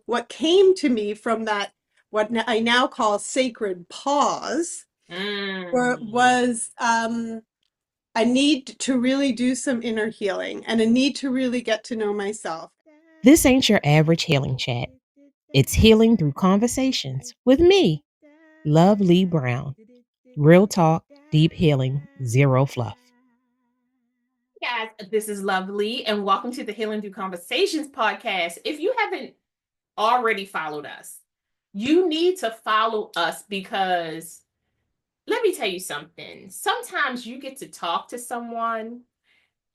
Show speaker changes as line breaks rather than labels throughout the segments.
what came to me from that, what I now call sacred pause,
Mm.
was a need to really do some inner healing and a need to really get to know myself.
This ain't your average healing chat. It's healing through conversations with me, Loveli Brown. Real talk, deep healing, zero fluff.
Guys, this is Lovely, and welcome to the Healing Through Conversations podcast. If you haven't already followed us, you need to follow us because let me tell you something. Sometimes you get to talk to someone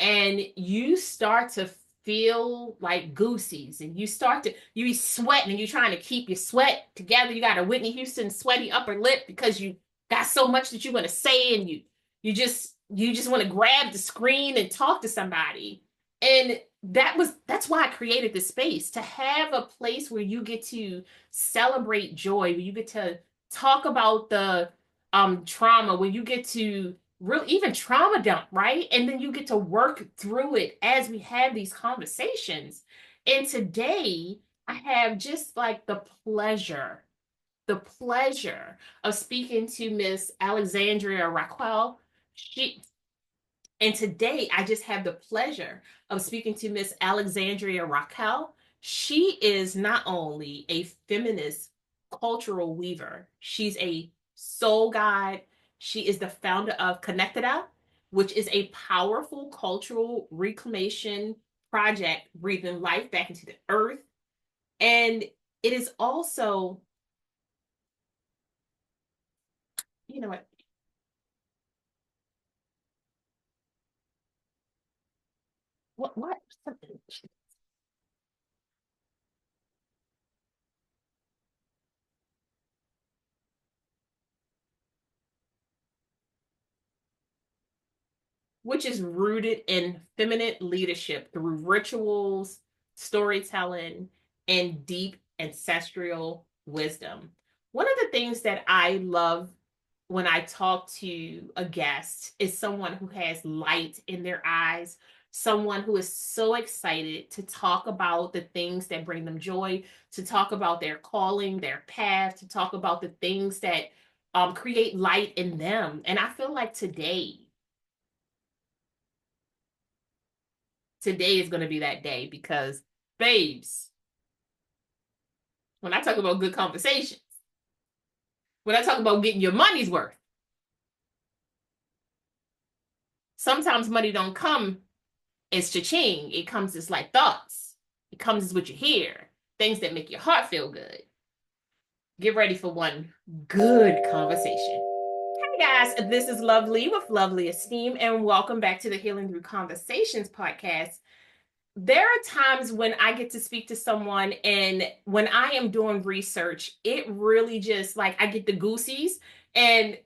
and you start to feel like goosies and you be sweating and you're trying to keep your sweat together. You got a Whitney Houston sweaty upper lip because you got so much that you want to say, and you just want to grab the screen and talk to somebody. And that's why I created this space, to have a place where you get to celebrate joy, where you get to talk about the trauma, where you get to real even trauma dump, right? And then you get to work through it as we have these conversations. And today I have just like the pleasure of speaking to Miss Alexandra Raquel. She and today I just have the pleasure of speaking to Miss Alexandra Raquel. She is not only a feminist cultural weaver, she's a soul guide. She is the founder of Conectada, which is a powerful cultural reclamation project breathing life back into the earth. And it is also, you know what which is rooted in feminine leadership through rituals, storytelling, and deep ancestral wisdom. One of the things that I love when I talk to a guest is someone who has light in their eyes, someone who is so excited to talk about the things that bring them joy, to talk about their calling, their path, to talk about the things that create light in them. And I feel like today is going to be that day because, babes, when I talk about good conversations, when I talk about getting your money's worth, sometimes money don't come as cha-ching. It comes as like thoughts. It comes as what you hear, things that make your heart feel good. Get ready for one good conversation. Hey guys, this is Lovely with Lovely Esteem, and welcome back to the Healing Through Conversations podcast. There are times when I get to speak to someone, and when I am doing research, it really just like I get the goosies. And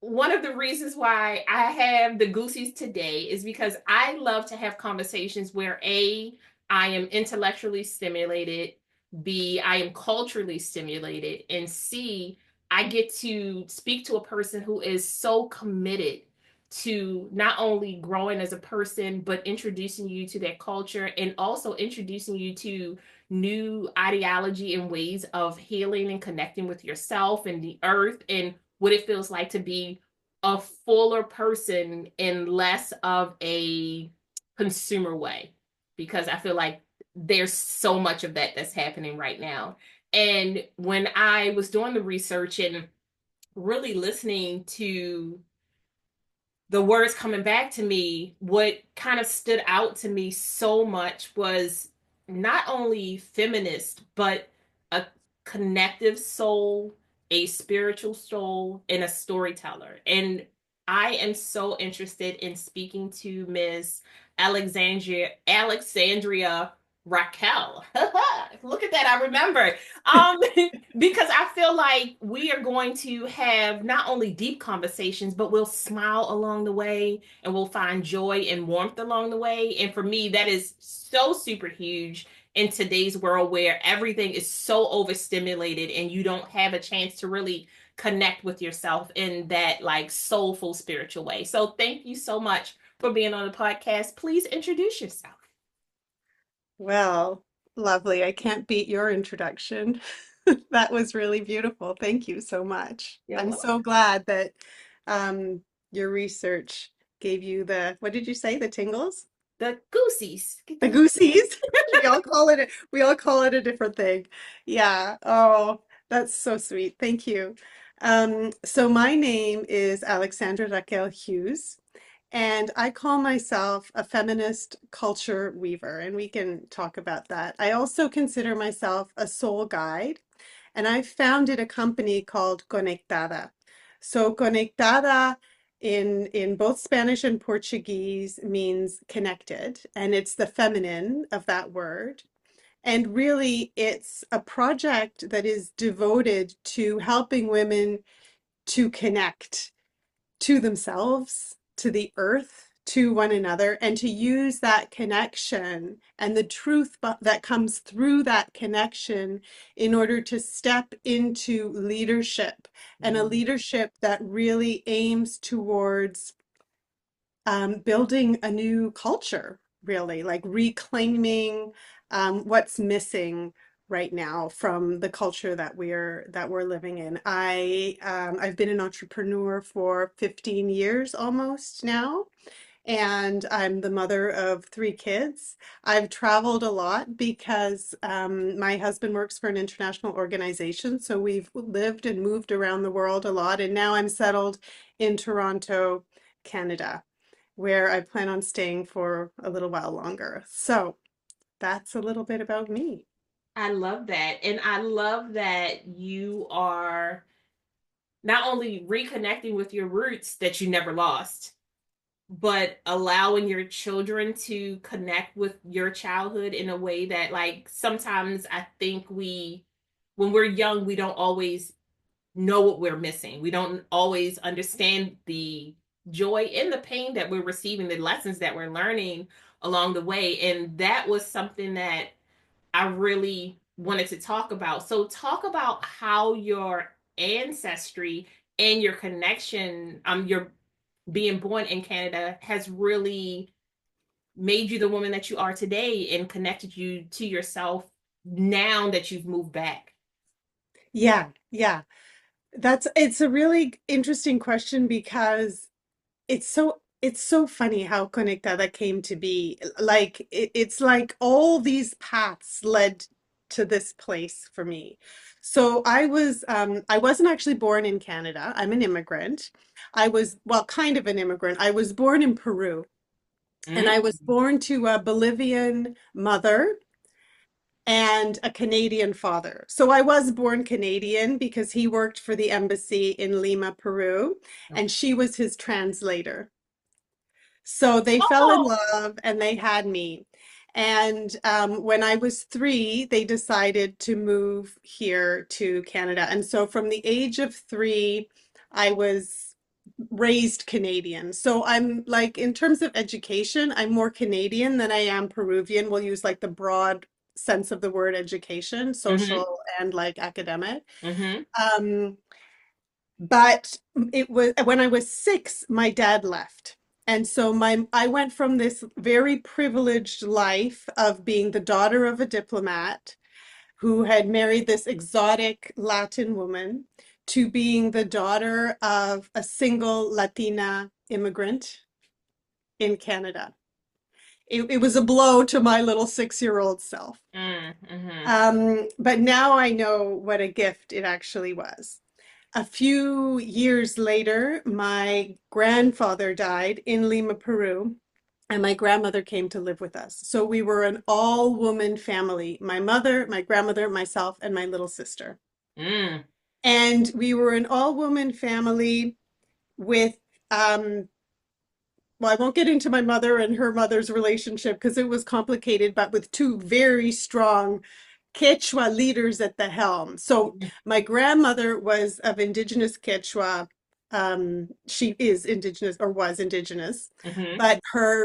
one of the reasons why I have the goosies today is because I love to have conversations where A, I am intellectually stimulated, B, I am culturally stimulated, and C, I get to speak to a person who is so committed to not only growing as a person, but introducing you to their culture and also introducing you to new ideology and ways of healing and connecting with yourself and the earth and what it feels like to be a fuller person in less of a consumer way. Because I feel like there's so much of that that's happening right now. And when I was doing the research and really listening to the words coming back to me, what kind of stood out to me so much was not only feminist, but a connective soul, a spiritual soul, and a storyteller. And I am so interested in speaking to Miss Alexandria Raquel. Look at that, I remember. Um, because I feel like we are going to have not only deep conversations, but we'll smile along the way and we'll find joy and warmth along the way. And for me, that is so super huge in today's world where everything is so overstimulated and you don't have a chance to really connect with yourself in that like soulful spiritual way. So thank you so much for being on the podcast. Please introduce yourself.
Well, Lovely. I can't beat your introduction. That was really beautiful. Thank you so much.
You're
I'm
welcome.
so glad that your research gave you the, what did you say, the tingles?
The goosies. Get
The
the
goosies. We all call it a different thing. Yeah. Oh, that's so sweet. Thank you. So my name is Alexandra Raquel Hughes. And I call myself a feminist culture weaver, and we can talk about that. I also consider myself a soul guide, and I founded a company called Conectada. So Conectada in both Spanish and Portuguese means connected, and it's the feminine of that word. And really, it's a project that is devoted to helping women to connect to themselves, to the earth, to one another, and to use that connection and the truth that comes through that connection in order to step into leadership, and a leadership that really aims towards building a new culture, really, like reclaiming what's missing right now from the culture that we're living in. I've been an entrepreneur for 15 years almost now, and I'm the mother of three kids. I've traveled a lot because my husband works for an international organization, so we've lived and moved around the world a lot, and now I'm settled in Toronto, Canada, where I plan on staying for a little while longer. So that's a little bit about me.
I love that. And I love that you are not only reconnecting with your roots that you never lost, but allowing your children to connect with your childhood in a way that, like, sometimes I think when we're young, we don't always know what we're missing. We don't always understand the joy and the pain that we're receiving, the lessons that we're learning along the way. And that was something that I really wanted to talk about. So, talk about how your ancestry and your connection, your being born in Canada, has really made you the woman that you are today and connected you to yourself now that you've moved back.
Yeah, yeah. It's a really interesting question because it's so funny how Conectada came to be. Like it's like all these paths led to this place for me. So I wasn't actually born in Canada. I'm an immigrant. I was, well, kind of an immigrant. I was born in Peru, and
Mm,
I was born to a Bolivian mother and a Canadian father. So I was born Canadian because he worked for the embassy in Lima, Peru, and she was his translator. So they fell in
oh,
love and they had me. And when I was 3, they decided to move here to Canada. And so from the age of 3, I was raised Canadian. So I'm like, in terms of education, I'm more Canadian than I am Peruvian. We'll use like the broad sense of the word education,
mm-hmm,
social and like academic.
mm-hmm,
Um, but it was when I was 6, my dad left. And so I went from this very privileged life of being the daughter of a diplomat who had married this exotic Latin woman to being the daughter of a single Latina immigrant in Canada. It was a blow to my little 6-year-old self.
mm-hmm,
But now I know what a gift it actually was. A few years later, my grandfather died in Lima, Peru, and my grandmother came to live with us. So we were an all-woman family, my mother, my grandmother, myself, and my little sister.
mm,
And we were an all-woman family with, well, I won't get into my mother and her mother's relationship because it was complicated, but with two very strong Quechua leaders at the helm. So my grandmother was of indigenous Quechua. She is indigenous or was indigenous,
mm-hmm,
but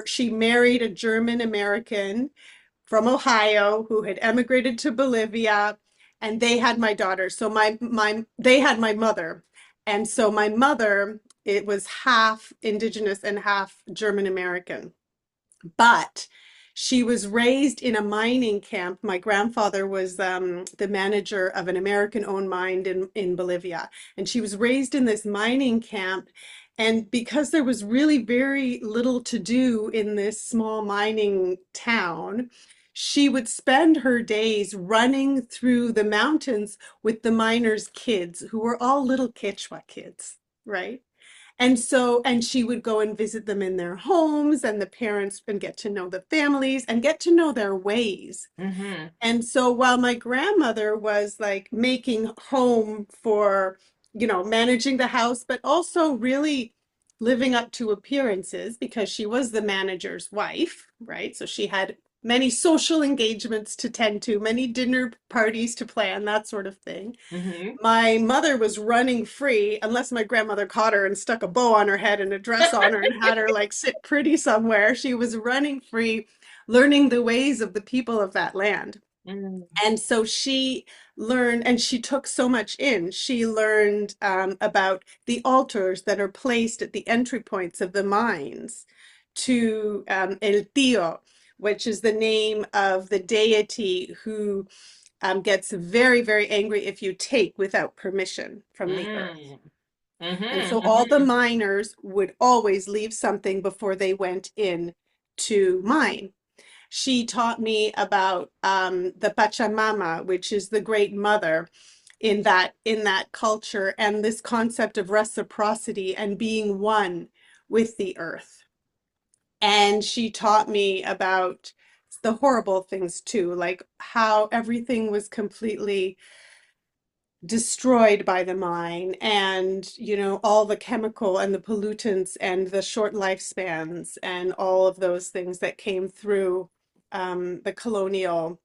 she married a German American from Ohio who had emigrated to Bolivia, and they had my daughter. So they had my mother. And so my mother, it was half indigenous and half German American. But She was raised in a mining camp. My grandfather was the manager of an American-owned mine in Bolivia, and she was raised in this mining camp. And because there was really very little to do in this small mining town, she would spend her days running through the mountains with the miners' kids, who were all little Quechua kids, right? And so, and she would go and visit them in their homes and the parents and get to know the families and get to know their ways.
Mm-hmm.
And so while my grandmother was like making home for, managing the house, but also really living up to appearances because she was the manager's wife, right? So she had many social engagements to tend to, many dinner parties to plan, that sort of thing.
Mm-hmm.
My mother was running free unless my grandmother caught her and stuck a bow on her head and a dress on her and had her like sit pretty somewhere. She was running free, learning the ways of the people of that land.
Mm.
And so she learned, and she took so much in. She learned about the altars that are placed at the entry points of the mines to El Tío, which is the name of the deity who gets very, very angry if you take without permission from the earth.
Mm.
And
Mm-hmm.
so all the miners would always leave something before they went in to mine. She taught me about the Pachamama, which is the great mother in that culture, and this concept of reciprocity and being one with the earth. And she taught me about the horrible things too, like how everything was completely destroyed by the mine and all the chemical and the pollutants and the short lifespans and all of those things that came through the colonial.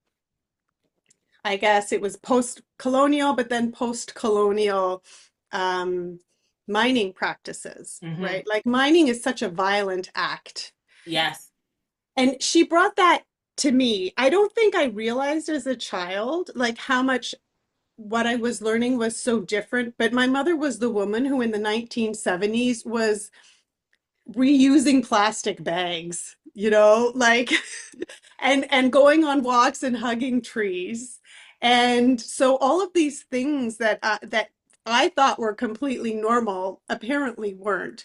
I guess it was post-colonial, but then post-colonial um, mining practices,
Mm-hmm.
right? Like mining is such a violent act.
Yes.
And she brought that to me. I don't think I realized as a child, like how much what I was learning was so different. But my mother was the woman who in the 1970s was reusing plastic bags, like and going on walks and hugging trees. And so all of these things that I thought were completely normal apparently weren't.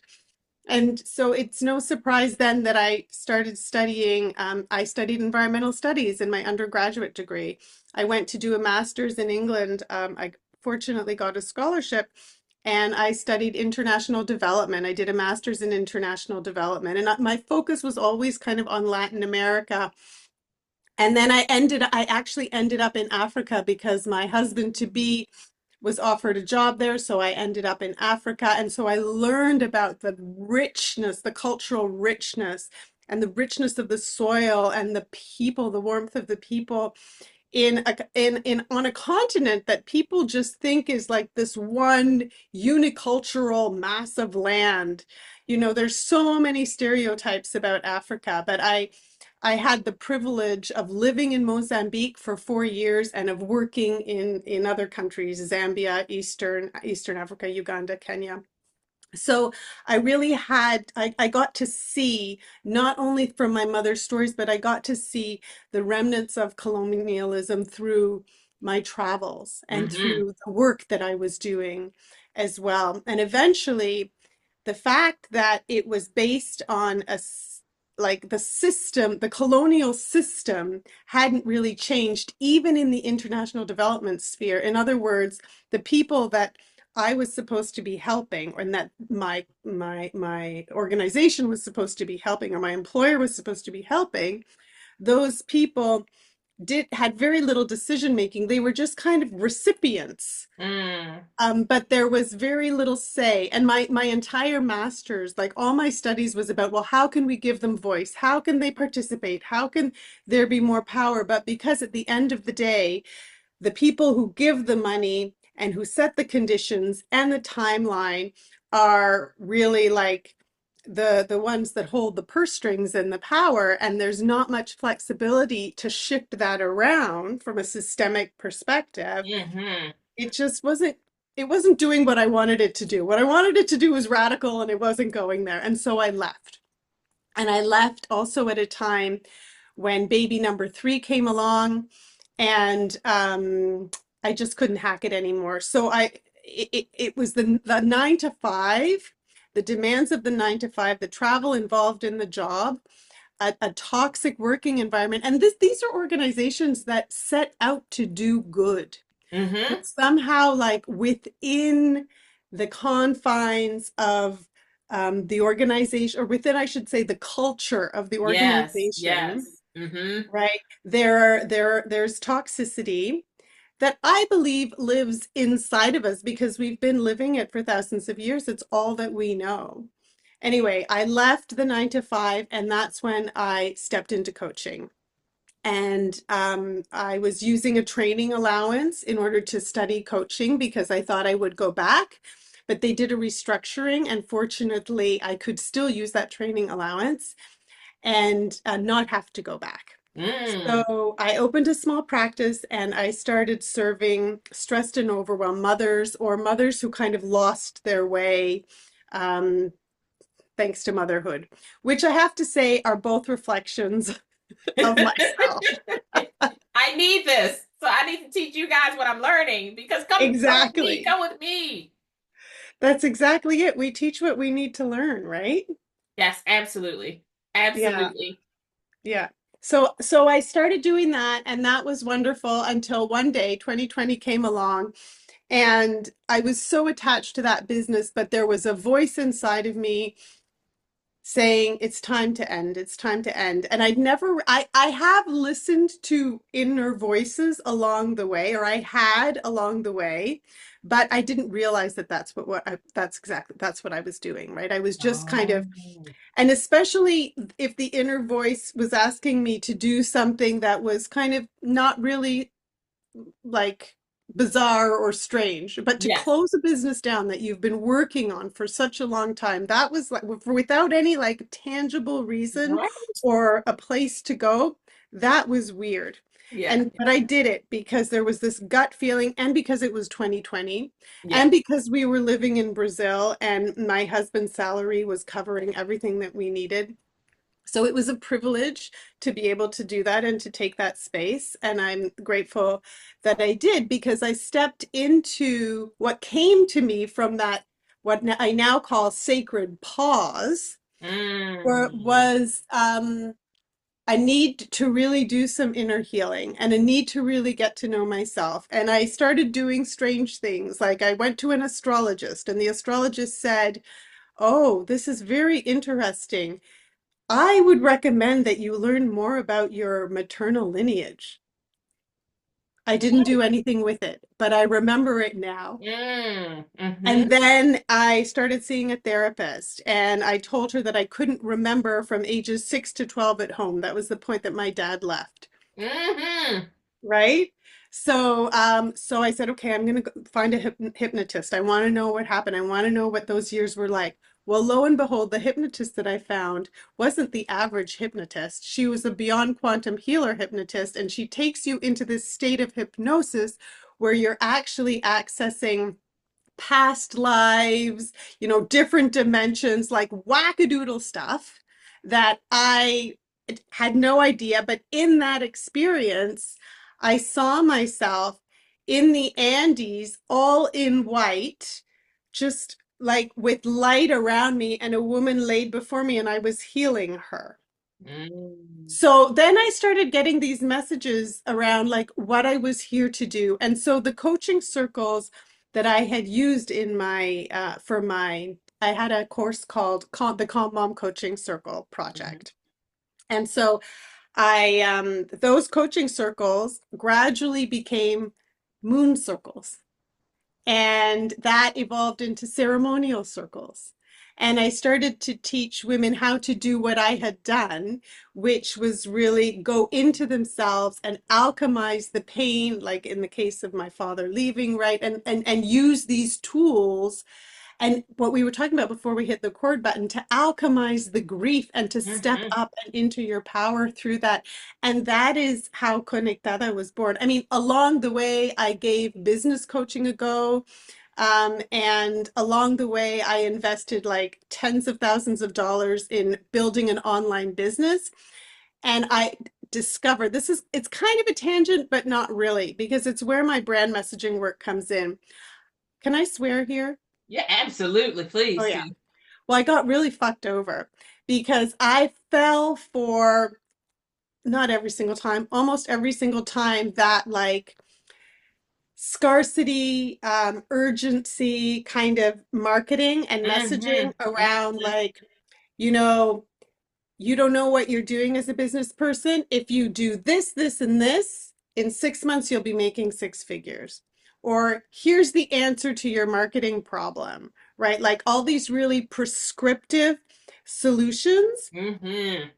And so it's no surprise then that I started studying. I studied environmental studies in my undergraduate degree. I went to do a master's in England. I fortunately got a scholarship and I studied international development. I did a master's in international development. And my focus was always kind of on Latin America. And then I actually ended up in Africa because my husband to be was offered a job there, so I ended up in Africa. And so I learned about the richness, the cultural richness, and the richness of the soil and the people, the warmth of the people in on a continent that people just think is like this one unicultural mass of land. There's so many stereotypes about Africa, but I had the privilege of living in Mozambique for 4 years and of working in other countries, Zambia, Eastern Africa, Uganda, Kenya. So I got to see not only from my mother's stories, but I got to see the remnants of colonialism through my travels and
Mm-hmm.
through the work that I was doing as well. And eventually, the fact that it was based on like the system, the colonial system hadn't really changed, even in the international development sphere. In other words, the people that I was supposed to be helping, and that my organization was supposed to be helping, or my employer was supposed to be helping, those people had very little decision making. They were just kind of recipients,
Mm.
but there was very little say. And my entire master's, like all my studies was about, well, how can we give them voice? How can they participate? How can there be more power? But because at the end of the day, the people who give the money and who set the conditions and the timeline are really like the ones that hold the purse strings and the power, and there's not much flexibility to shift that around from a systemic perspective.
Mm-hmm.
It wasn't doing what I wanted it to do. What I wanted it to do was radical, and it wasn't going there. And so I left. And I left also at a time when baby number three came along, and I just couldn't hack it anymore. So it was the 9 to 5, the demands of the 9 to 5, the travel involved in the job, a toxic working environment. And these are organizations that set out to do good,
Mm-hmm.
but somehow, like within the confines of the organization, or within, I should say, the culture of the
Yes,
organization,
yes. Mm-hmm.
right? There's toxicity that I believe lives inside of us because we've been living it for thousands of years. It's all that we know. Anyway, I left the 9 to 5, and that's when I stepped into coaching. And I was using a training allowance in order to study coaching because I thought I would go back. But they did a restructuring, and fortunately, I could still use that training allowance and not have to go back.
Mm.
So I opened a small practice and I started serving stressed and overwhelmed mothers, or mothers who kind of lost their way, um, thanks to motherhood, which I have to say are both reflections of myself.
I need this. So I need to teach you guys what I'm learning because come with me,
Exactly.
come with me.
That's exactly it. We teach what we need to learn, right?
Yes, absolutely.
Yeah,
Absolutely.
yeah. So I started doing that, and that was wonderful until one day 2020 came along, and I was so attached to that business, but there was a voice inside of me saying it's time to end, it's time to end. And I have listened to inner voices along the way, or I had along the way, but I didn't realize that that's what I was doing, right? I was just kind
Oh.
of, and especially if the inner voice was asking me to do something that was kind of not really like bizarre or strange, but to
Yes.
close a business down that you've been working on for such a long time, that was like without any like tangible reason
Right.
or a place to go. That was weird.
Yeah.
And but I did it because there was this gut feeling, and because it was 2020,
Yeah.
and because we were living in Brazil and my husband's salary was covering everything that we needed. So it was a privilege to be able to do that and to take that space. And I'm grateful that I did, because I stepped into what came to me from that, what I now call sacred pause, where it
Mm.
was a need to really do some inner healing and a need to really get to know myself. And I started doing strange things. Like I went to an astrologist, and the astrologist said, "Oh, this is very interesting. I would recommend that you learn more about your maternal lineage." I didn't do anything with it, but I remember it now.
Mm. Mm-hmm.
And then I started seeing a therapist, and I told her that I couldn't remember from ages 6 to 12 at home. That was the point that my dad left.
Mm-hmm.
Right? So I said, okay, I'm going to find a hypnotist. I want to know what happened. I want to know what those years were like. Well, lo and behold, the hypnotist that I found wasn't the average hypnotist. She was a beyond quantum healer hypnotist, and she takes you into this state of hypnosis where you're actually accessing past lives, different dimensions, like wackadoodle stuff that I had no idea. But in that experience, I saw myself in the Andes, all in white, just like with light around me, and a woman laid before me, and I was healing her.
Mm.
So then I started getting these messages around like what I was here to do. And so the coaching circles that I had used in my for my I had a course called the Calm Mom Coaching Circle
Mm-hmm.
Project. And so I those coaching circles gradually became moon circles. And that evolved into ceremonial circles. And I started to teach women how to do what I had done, which was really go into themselves and alchemize the pain, like in the case of my father leaving, right? And use these tools, and what we were talking about before we hit the record button, to alchemize the grief and to step
Mm-hmm.
up and into your power through that. And that is how Conectada was born. I mean, along the way, I gave business coaching a go. And along the way, I invested like tens of thousands of dollars in building an online business. And discovered, it's kind of a tangent, but not really, because it's where my brand messaging work comes in. Can I swear here?
Yeah, absolutely.
Oh,
Please
yeah.
do.
Well, I got really fucked over because I fell for, not every single time, almost every single time, that like scarcity, urgency kind of marketing and
Mm-hmm.
messaging around
Mm-hmm.
like, you know, you don't know what you're doing as a business person. If you do this, this, and this, in 6 months, you'll be making six figures. Or here's the answer to your marketing problem, right? Like all these really prescriptive solutions
Mm-hmm.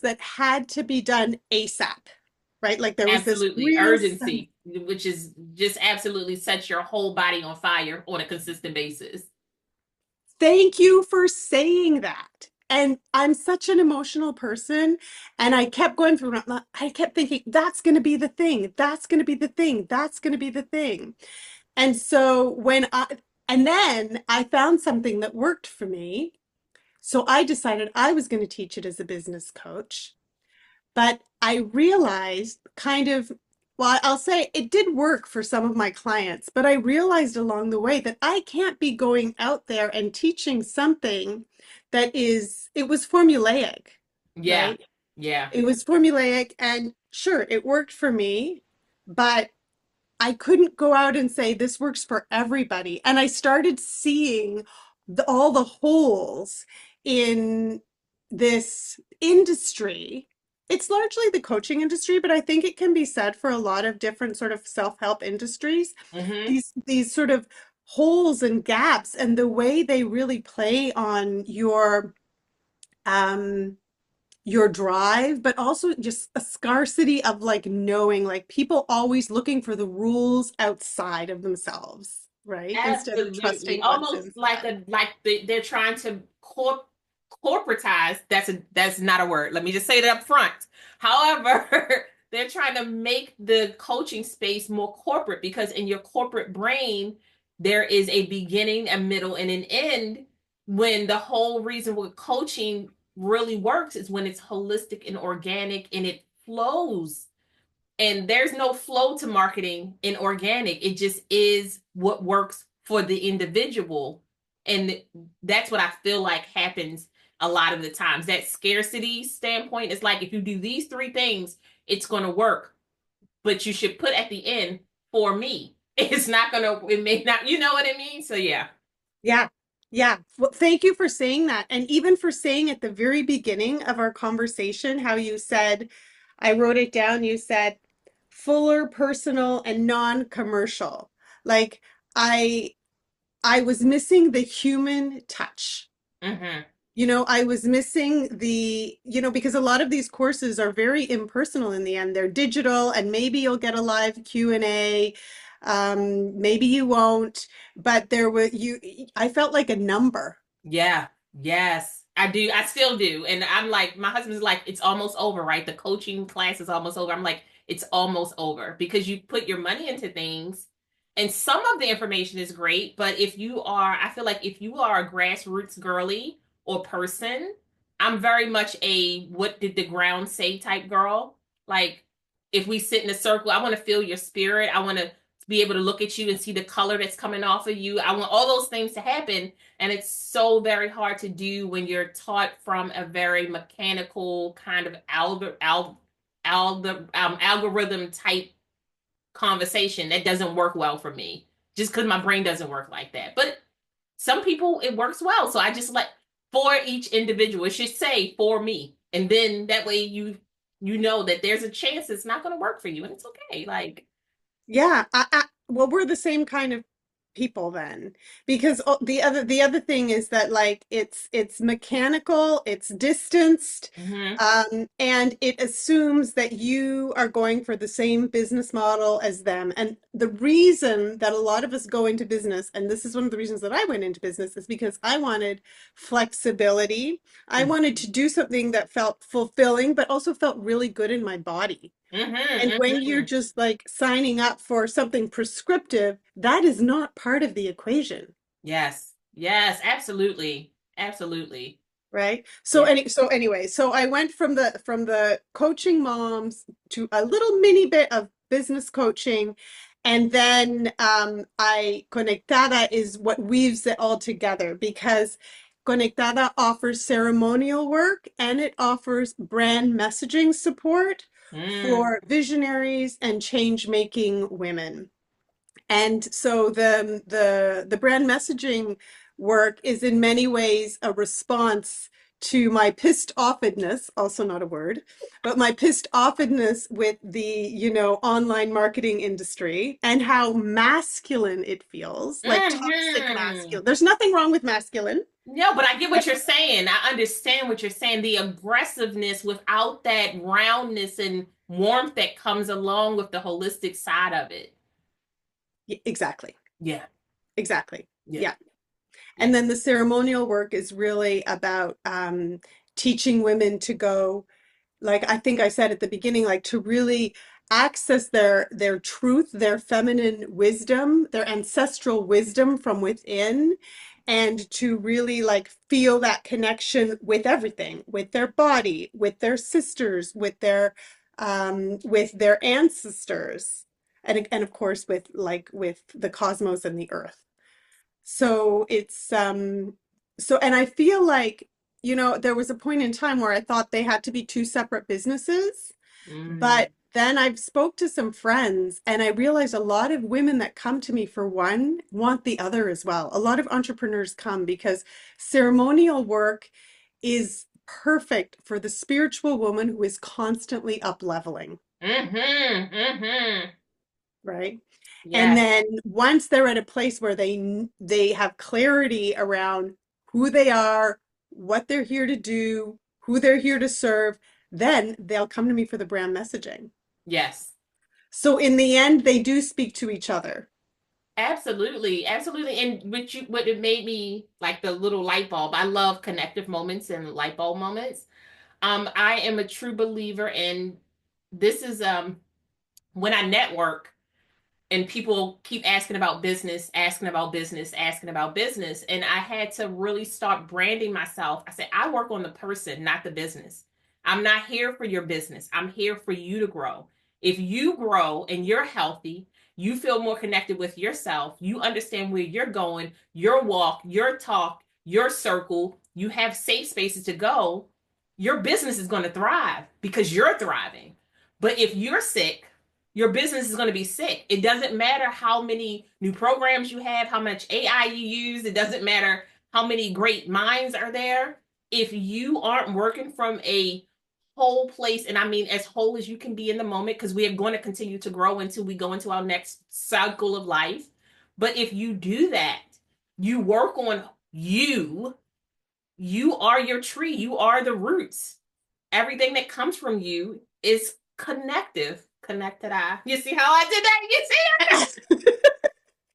that had to be done ASAP, right? Like there was this
Absolutely.
real sense.
Urgency, which is just absolutely sets your whole body on fire on a consistent basis.
Thank you for saying that. And I'm such an emotional person. And I kept going through, I kept thinking, that's going to be the thing. That's going to be the thing. That's going to be the thing. And so and then I found something that worked for me. So I decided I was going to teach it as a business coach. But I realized kind of, well, I'll say it did work for some of my clients, but I realized along the way that I can't be going out there and teaching something it was formulaic,
Yeah.
right?
Yeah.
It was formulaic, and sure, it worked for me, but I couldn't go out and say this works for everybody. And I started seeing all the holes in this industry. It's largely the coaching industry, but I think it can be said for a lot of different sort of self-help industries.
Mm-hmm.
These sort of holes and gaps and the way they really play on um your drive, but also just a scarcity of like knowing, like people always looking for the rules outside of themselves, right? Instead of
Absolutely.
trusting what's
Almost like
inside.
they're trying to corporatize. That's not a word. Let me just say that up front. However, they're trying to make the coaching space more corporate because in your corporate brain, there is a beginning, a middle, and an end. When the whole reason what coaching really works is when it's holistic and organic and it flows, and there's no flow to marketing in organic. It just is what works for the individual. And that's what I feel like happens a lot of the times. That scarcity standpoint is like, if you do these three things, it's going to work. But you should put at the end, for me. It's not going to, it may not, you know what I mean? So, yeah.
Yeah. Yeah. Well, thank you for saying that. And even for saying at the very beginning of our conversation, how you said, I wrote it down, you said fuller, personal, and non-commercial. Like I I was missing the human touch.
Mm-hmm.
I was missing because a lot of these courses are very impersonal in the end. They're digital, and maybe you'll get a live Q&A. Maybe you won't, but I felt like a number.
Yeah. Yes. I do. I still do. And I'm like, my husband's like, it's almost over, right? The coaching class is almost over. I'm like, it's almost over because you put your money into things and some of the information is great. But I feel like if you are a grassroots girly or person, I'm very much a what did the ground say type girl. Like, if we sit in a circle, I want to feel your spirit. I want to be able to look at you and see the color that's coming off of you. I want all those things to happen. And it's so very hard to do when you're taught from a very mechanical kind of algorithm type conversation. That doesn't work well for me just because my brain doesn't work like that. But some people, it works well. So I just let for each individual, it should say for me. And then that way you know that there's a chance it's not going to work for you and it's okay. Like,
Yeah, well, we're the same kind of people then, because the other thing is that like it's mechanical, it's distanced,
mm-hmm,
and it assumes that you are going for the same business model as them. And the reason that a lot of us go into business, and this is one of the reasons that I went into business, is because I wanted flexibility. I wanted to do something that felt fulfilling, but also felt really good in my body.
mm-hmm,
And when you're
mm-hmm.
just like signing up for something prescriptive, that is not part of the equation,
Yes. Yes, absolutely. Absolutely.
right? So
Yeah.
anyway, so I went from the coaching moms to a little mini bit of business coaching, and then I Conectada is what weaves it all together, because Conectada offers ceremonial work and it offers brand messaging support
Mm.
for visionaries and change-making women. And so the brand messaging work is in many ways a response to my pissed offedness, also not a word, but my pissed offedness with the, online marketing industry and how masculine it feels, like toxic
Hmm.
masculine. There's nothing wrong with masculine.
No, but I get what you're saying. I understand what you're saying. The aggressiveness without that roundness and warmth that comes along with the holistic side of it.
Exactly.
Yeah.
Exactly.
Yeah.
Yeah.
Yeah.
And then the ceremonial work is really about teaching women to go, like I think I said at the beginning, like to really access their truth, their feminine wisdom, their ancestral wisdom from within, and to really like feel that connection with everything, with their body, with their sisters, with their ancestors, and of course with the cosmos and the earth. So and I feel like, there was a point in time where I thought they had to be two separate businesses,
Mm.
but then I've spoke to some friends and I realized a lot of women that come to me for one want the other as well. A lot of entrepreneurs come because ceremonial work is perfect for the spiritual woman who is constantly up leveling,
Mm-hmm. Mm-hmm.
right? And
Yes.
then once they're at a place where they have clarity around who they are, what they're here to do, who they're here to serve, then they'll come to me for the brand messaging.
Yes.
So in the end, they do speak to each other.
Absolutely. Absolutely. And what it made me like the little light bulb. I love connective moments and light bulb moments. I am a true believer in this is when I network and people keep asking about business, asking about business, asking about business. And I had to really start branding myself. I said, I work on the person, not the business. I'm not here for your business. I'm here for you to grow. If you grow and you're healthy, you feel more connected with yourself, you understand where you're going, your walk, your talk, your circle, you have safe spaces to go, your business is going to thrive because you're thriving. But if you're sick, your business is going to be sick. It doesn't matter how many new programs you have, how much AI you use. It doesn't matter how many great minds are there. If you aren't working from a whole place, and I mean as whole as you can be in the moment, because we are going to continue to grow until we go into our next cycle of life. But if you do that, you work on you are your tree, you are the roots. Everything that comes from you is connective. Connected eye. You see how I did that? You see that?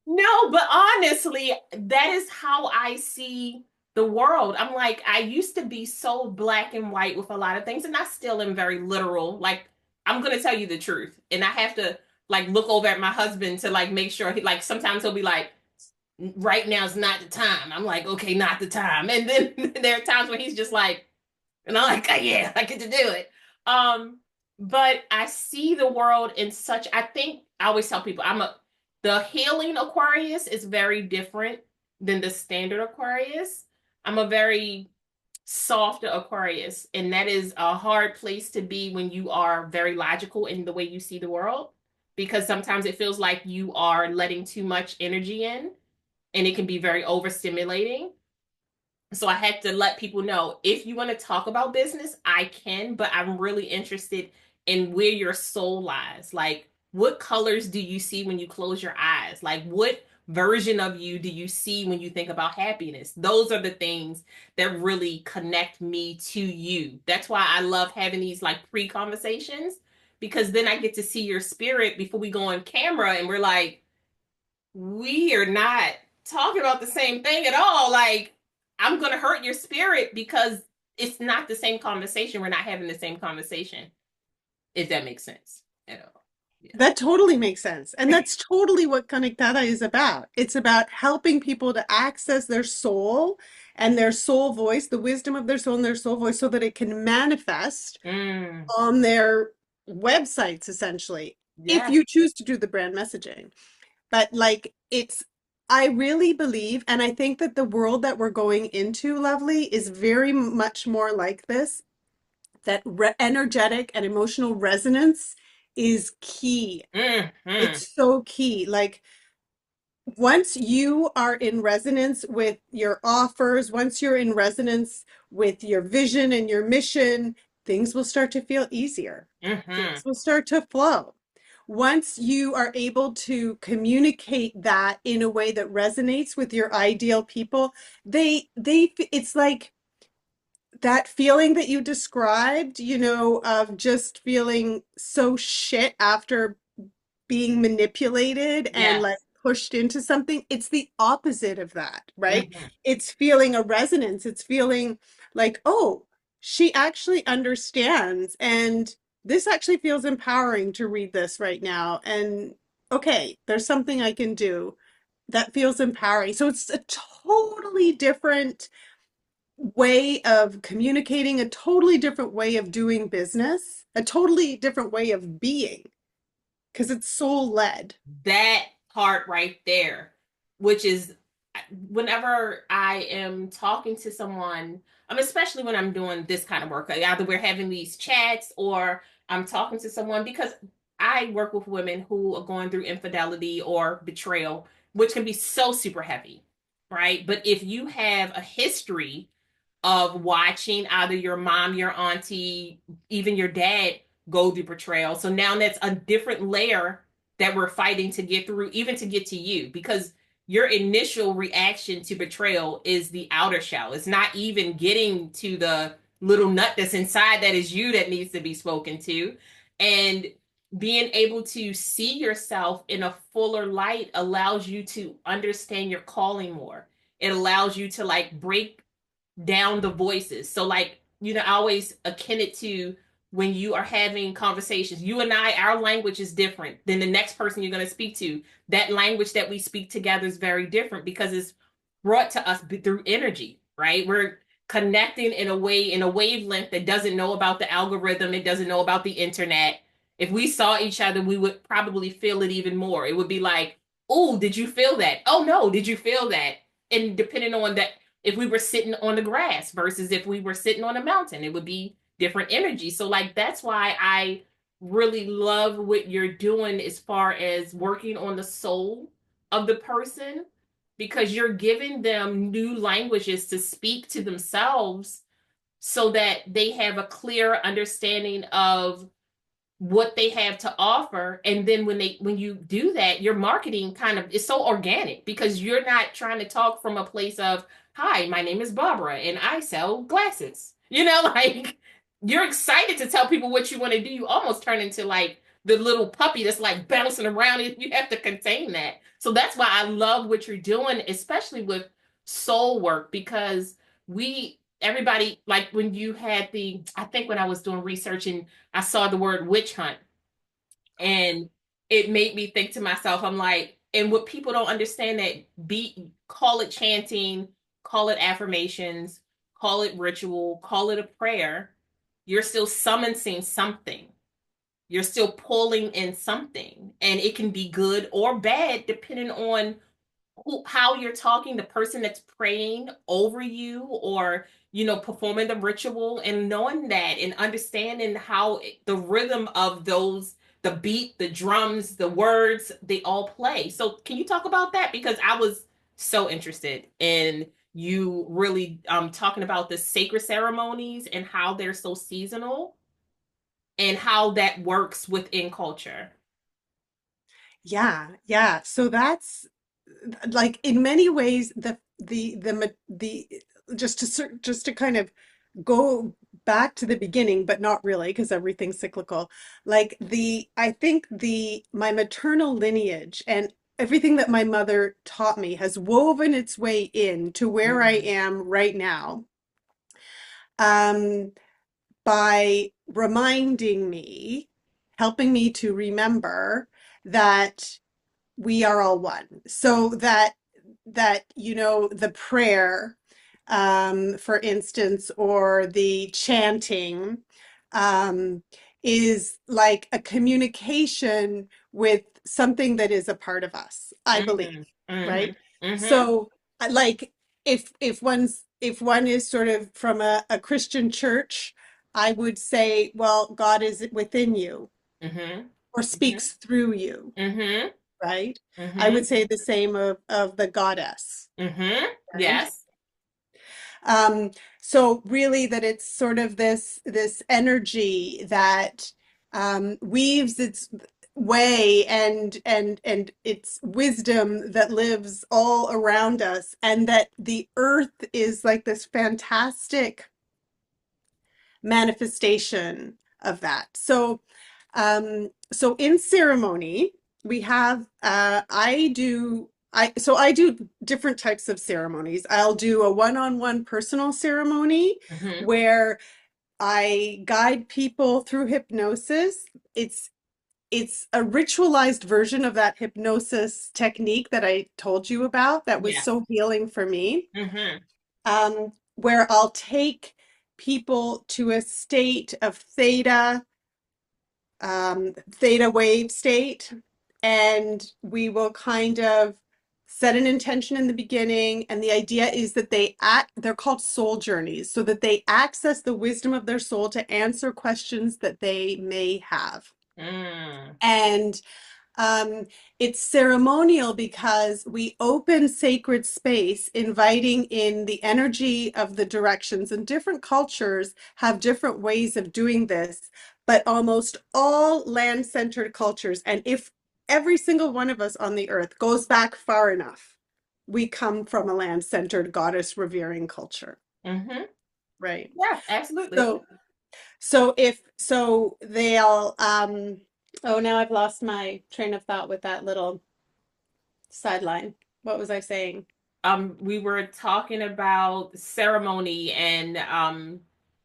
No, but honestly, that is how I see the world. I'm like, I used to be so black and white with a lot of things, and I still am very literal. Like, I'm gonna tell you the truth, and I have to like look over at my husband to like make sure he like sometimes he'll be like, right now is not the time. I'm like, okay, not the time. And then there are times when he's just like, and I'm like, oh, yeah, I get to do it. Um, but I see the world in such, I think I always tell people the healing Aquarius is very different than the standard Aquarius. I'm a very soft Aquarius, and that is a hard place to be when you are very logical in the way you see the world, because sometimes it feels like you are letting too much energy in, and it can be very overstimulating. So I had to let people know, if you want to talk about business, I can, but I'm really interested in where your soul lies. Like, what colors do you see when you close your eyes? Like, what version of you do you see when you think about happiness? Those are the things that really connect me to you. That's why I love having these like pre-conversations, because then I get to see your spirit before we go on camera and we're like, we are not talking about the same thing at all. Like, I'm going to hurt your spirit because it's not the same conversation. We're not having the same conversation, if that makes sense at all. Yeah.
That totally makes sense. And that's totally what Conectada is about. It's about helping people to access their soul and their soul voice, the wisdom of their soul and their soul voice, so that it can manifest
Mm,
on their websites, essentially, if
yes.
you choose to do the brand messaging. But like I really believe, and I think that the world that we're going into, Lovely, is very much more like this, that re energetic and emotional resonance is key.
Mm.
It's so key. Like once you are in resonance with your offers, once you're in resonance with your vision and your mission, things will start to feel easier.
Mm-hmm.
Things will start to flow. Once you are able to communicate that in a way that resonates with your ideal people, it's like that feeling that you described, of just feeling so shit after being manipulated and like
Yes.
pushed into something. It's the opposite of that, right?
Mm-hmm.
It's feeling a resonance. It's feeling like, oh, she actually understands. And this actually feels empowering to read this right now. And okay, there's something I can do that feels empowering. So it's a totally different way of communicating, a totally different way of doing business, a totally different way of being, because it's soul led.
That part right there, which is whenever I am talking to someone, especially when I'm doing this kind of work, either we're having these chats or I'm talking to someone, because I work with women who are going through infidelity or betrayal, which can be so super heavy, right? But if you have a history of watching either your mom, your auntie, even your dad go through betrayal. So now that's a different layer that we're fighting to get through, even to get to you, because your initial reaction to betrayal is the outer shell. It's not even getting to the little nut that's inside that is you that needs to be spoken to. And being able to see yourself in a fuller light allows you to understand your calling more. It allows you to like break down the voices. So like, I always akin it to when you are having conversations. You and I, our language is different than the next person you're going to speak to. That language that we speak together is very different because it's brought to us through energy, right? We're connecting in a way, in a wavelength that doesn't know about the algorithm, it doesn't know about the internet. If we saw each other, we would probably feel it even more. It would be like, oh, did you feel that? Oh no, did you feel that? And depending on that, if we were sitting on the grass versus if we were sitting on a mountain, it would be different energy. So like that's why I really love what you're doing as far as working on the soul of the person, because you're giving them new languages to speak to themselves so that they have a clear understanding of what they have to offer. And then when you do that, your marketing kind of is so organic because you're not trying to talk from a place of, hi, my name is Barbara and I sell glasses. Like you're excited to tell people what you want to do. You almost turn into like the little puppy that's like bouncing around. You have to contain that. So that's why I love what you're doing, especially with soul work, because everybody, like when you had I think when I was doing research and I saw the word witch hunt, and it made me think to myself, I'm like, and what people don't understand, that call it chanting, call it affirmations, call it ritual, call it a prayer, you're still summoning something. You're still pulling in something. And it can be good or bad depending on how you're talking, the person that's praying over you or performing the ritual, and knowing that and understanding how the rhythm of those, the beat, the drums, the words, they all play. So can you talk about that, because I was so interested in you really talking about the sacred ceremonies and how they're so seasonal and how that works within culture.
Yeah, yeah. So that's like in many ways the just to kind of go back to the beginning, but not really because everything's cyclical. Like I think the my maternal lineage and everything that my mother taught me has woven its way in to where I
Mm-hmm.
am right now. Um, by reminding me helping me to remember that we are all one. So that the prayer, for instance, or the chanting, um, is like a communication with something that is a part of us, I believe,
Mm-hmm.
right?
Mm-hmm. Mm-hmm.
So, like, if one is sort of from a Christian church, I would say, well, God is within you
Mm-hmm.
or speaks through you,
Mm-hmm.
right? I
Mm-hmm.
would say the same of the goddess,
Mm-hmm.
right?
Yes.
Um, so really that it's sort of this energy that weaves its way and its wisdom that lives all around us, and that the earth is like this fantastic manifestation of that. So in ceremony, we have I do different types of ceremonies. I'll do a one-on-one personal ceremony
Mm-hmm.
where I guide people through hypnosis. It's a ritualized version of that hypnosis technique that I told you about that was
Yes.
so healing for me,
Mm-hmm.
where I'll take people to a state of theta wave state, and we will kind of set an intention in the beginning. And the idea is that they're called soul journeys, so that they access the wisdom of their soul to answer questions that they may have.
Mm.
And um, it's ceremonial because we open sacred space, inviting in the energy of the directions, and different cultures have different ways of doing this, but almost all land-centered cultures, and if every single one of us on the earth goes back far enough, we come from a land-centered goddess revering culture,
Mm-hmm.
right?
Yeah, absolutely.
So they'll oh, now I've lost my train of thought with that little sideline. What was I saying?
We were talking about ceremony and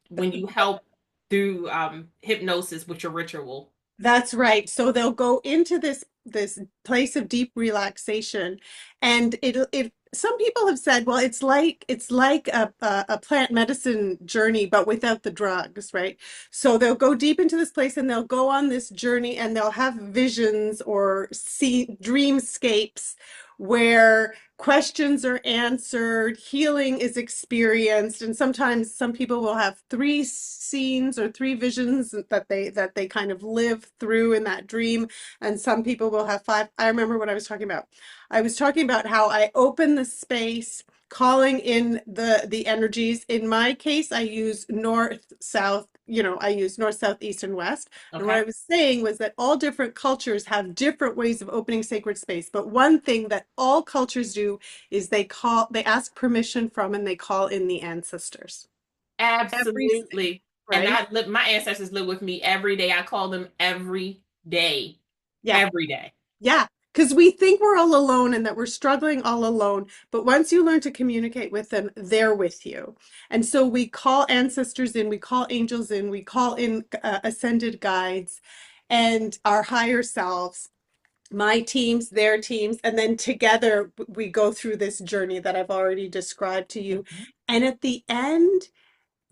when you help through hypnosis with your ritual.
That's right. So they'll go into this place of deep relaxation, and it some people have said, well, it's like a plant medicine journey, but without the drugs, right? So they'll go deep into this place and they'll go on this journey, and they'll have visions or see dreamscapes where questions are answered, healing is experienced, and sometimes some people will have three scenes or three visions that they kind of live through in that dream, and some people will have five. I remember what I was talking about. I was talking about how I open the space, calling in the energies. In my case, I use north, south, I use north, south, east, and west. And what
Okay.
I was saying was that all different cultures have different ways of opening sacred space. But one thing that all cultures do is they ask permission from and they call in the ancestors. Every,
Absolutely. And
right?
my ancestors live with me every day. I call them every day.
Yeah.
Every day.
Yeah. Because we think we're all alone and that we're struggling all alone. But once you learn to communicate with them, they're with you. And so we call ancestors in, we call angels in, we call in ascended guides and our higher selves, my teams, their teams, and then together we go through this journey that I've already described to you.
Mhm.
And at the end,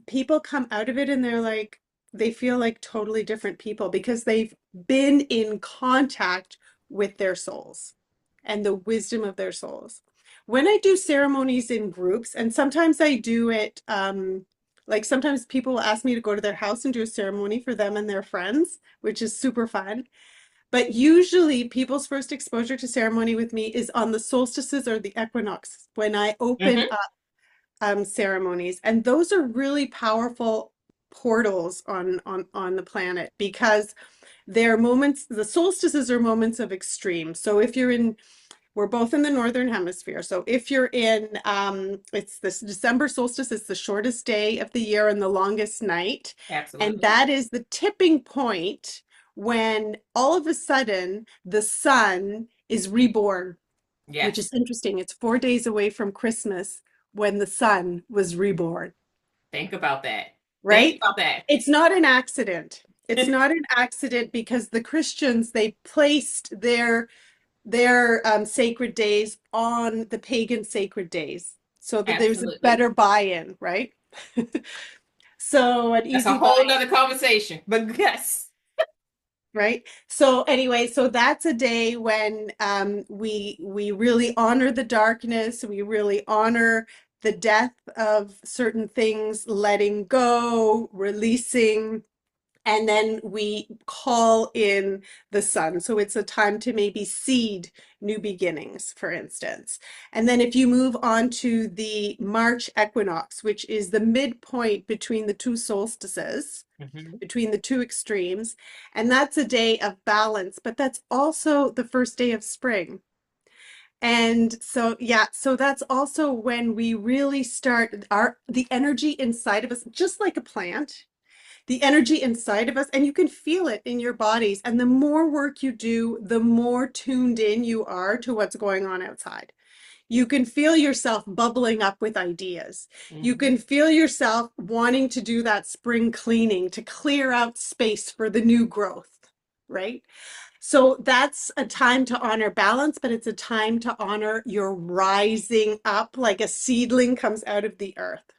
people come out of it and they feel like totally different people because they've been in contact with their souls and the wisdom of their souls. When I do ceremonies in groups, and sometimes I do it, like sometimes people will ask me to go to their house and do a ceremony for them and their friends, which is super fun. But usually people's first exposure to ceremony with me is on the solstices or the equinox when I open
Mhm.
ceremonies, and those are really powerful portals on the planet because they're moments. The solstices are moments of extreme. So if you're in, we're both in the northern hemisphere. So if you're in, it's this December solstice. It's the shortest day of the year and the longest night, and
Absolutely.
that is the tipping point when all of a sudden the sun is reborn, which is
Yes.
interesting. It's 4 days away from Christmas when the sun was reborn,
Think about that. Think
right?
about that.
It's not an accident. It's not an accident because the Christians, they placed their sacred days on the pagan sacred days so that there's a
Absolutely.
better buy-in, right? So an
That's a
easy buy,
whole nother conversation. But yes.
right? So anyway, so that's a day when we really honor the darkness, we really honor the death of certain things, letting go, releasing, and then we call in the sun. So it's a time to maybe seed new beginnings, for instance. And then if you move on to the March equinox, which is the midpoint between the two solstices,
Mhm.
between the two extremes, and that's a day of balance, but that's also the first day of spring. And so, yeah, so that's also when we really start the energy inside of us, just like a plant, the energy inside of us, and you can feel it in your bodies. And the more work you do, the more tuned in you are to what's going on outside. You can feel yourself bubbling up with ideas. You
Mhm.
can feel yourself wanting to do that spring cleaning to clear out space for the new growth, right? So that's a time to honor balance, but it's a time to honor your rising up like a seedling comes out of the earth.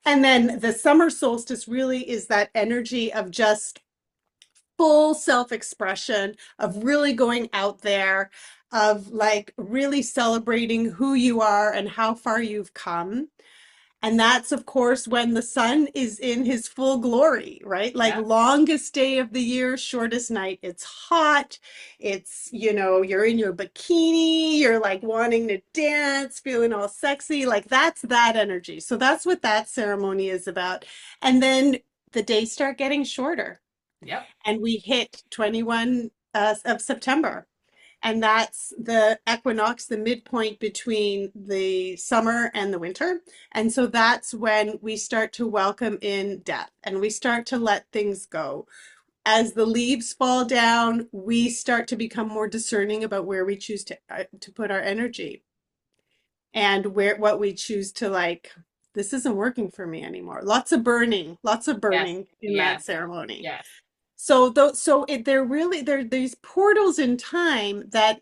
And then the summer solstice really is that energy of just full self-expression, of really going out there, of like really celebrating who you are and how far you've come. And that's, of course, when the sun is in his full glory, right? Like
Yeah.
longest day of the year, shortest night. It's hot. It's, you're in your bikini, you're like wanting to dance, feeling all sexy. Like that's that energy. So that's what that ceremony is about. And then the days start getting shorter
Yep.
and we hit 21 of September. And that's the equinox, the midpoint between the summer and the winter. And so that's when we start to welcome in death and we start to let things go. As the leaves fall down, we start to become more discerning about where we choose to put our energy and what we choose to like. This isn't working for me anymore. Lots of
Yes.
burning in that
Yes.
ceremony.
Yes.
So they're these portals in time that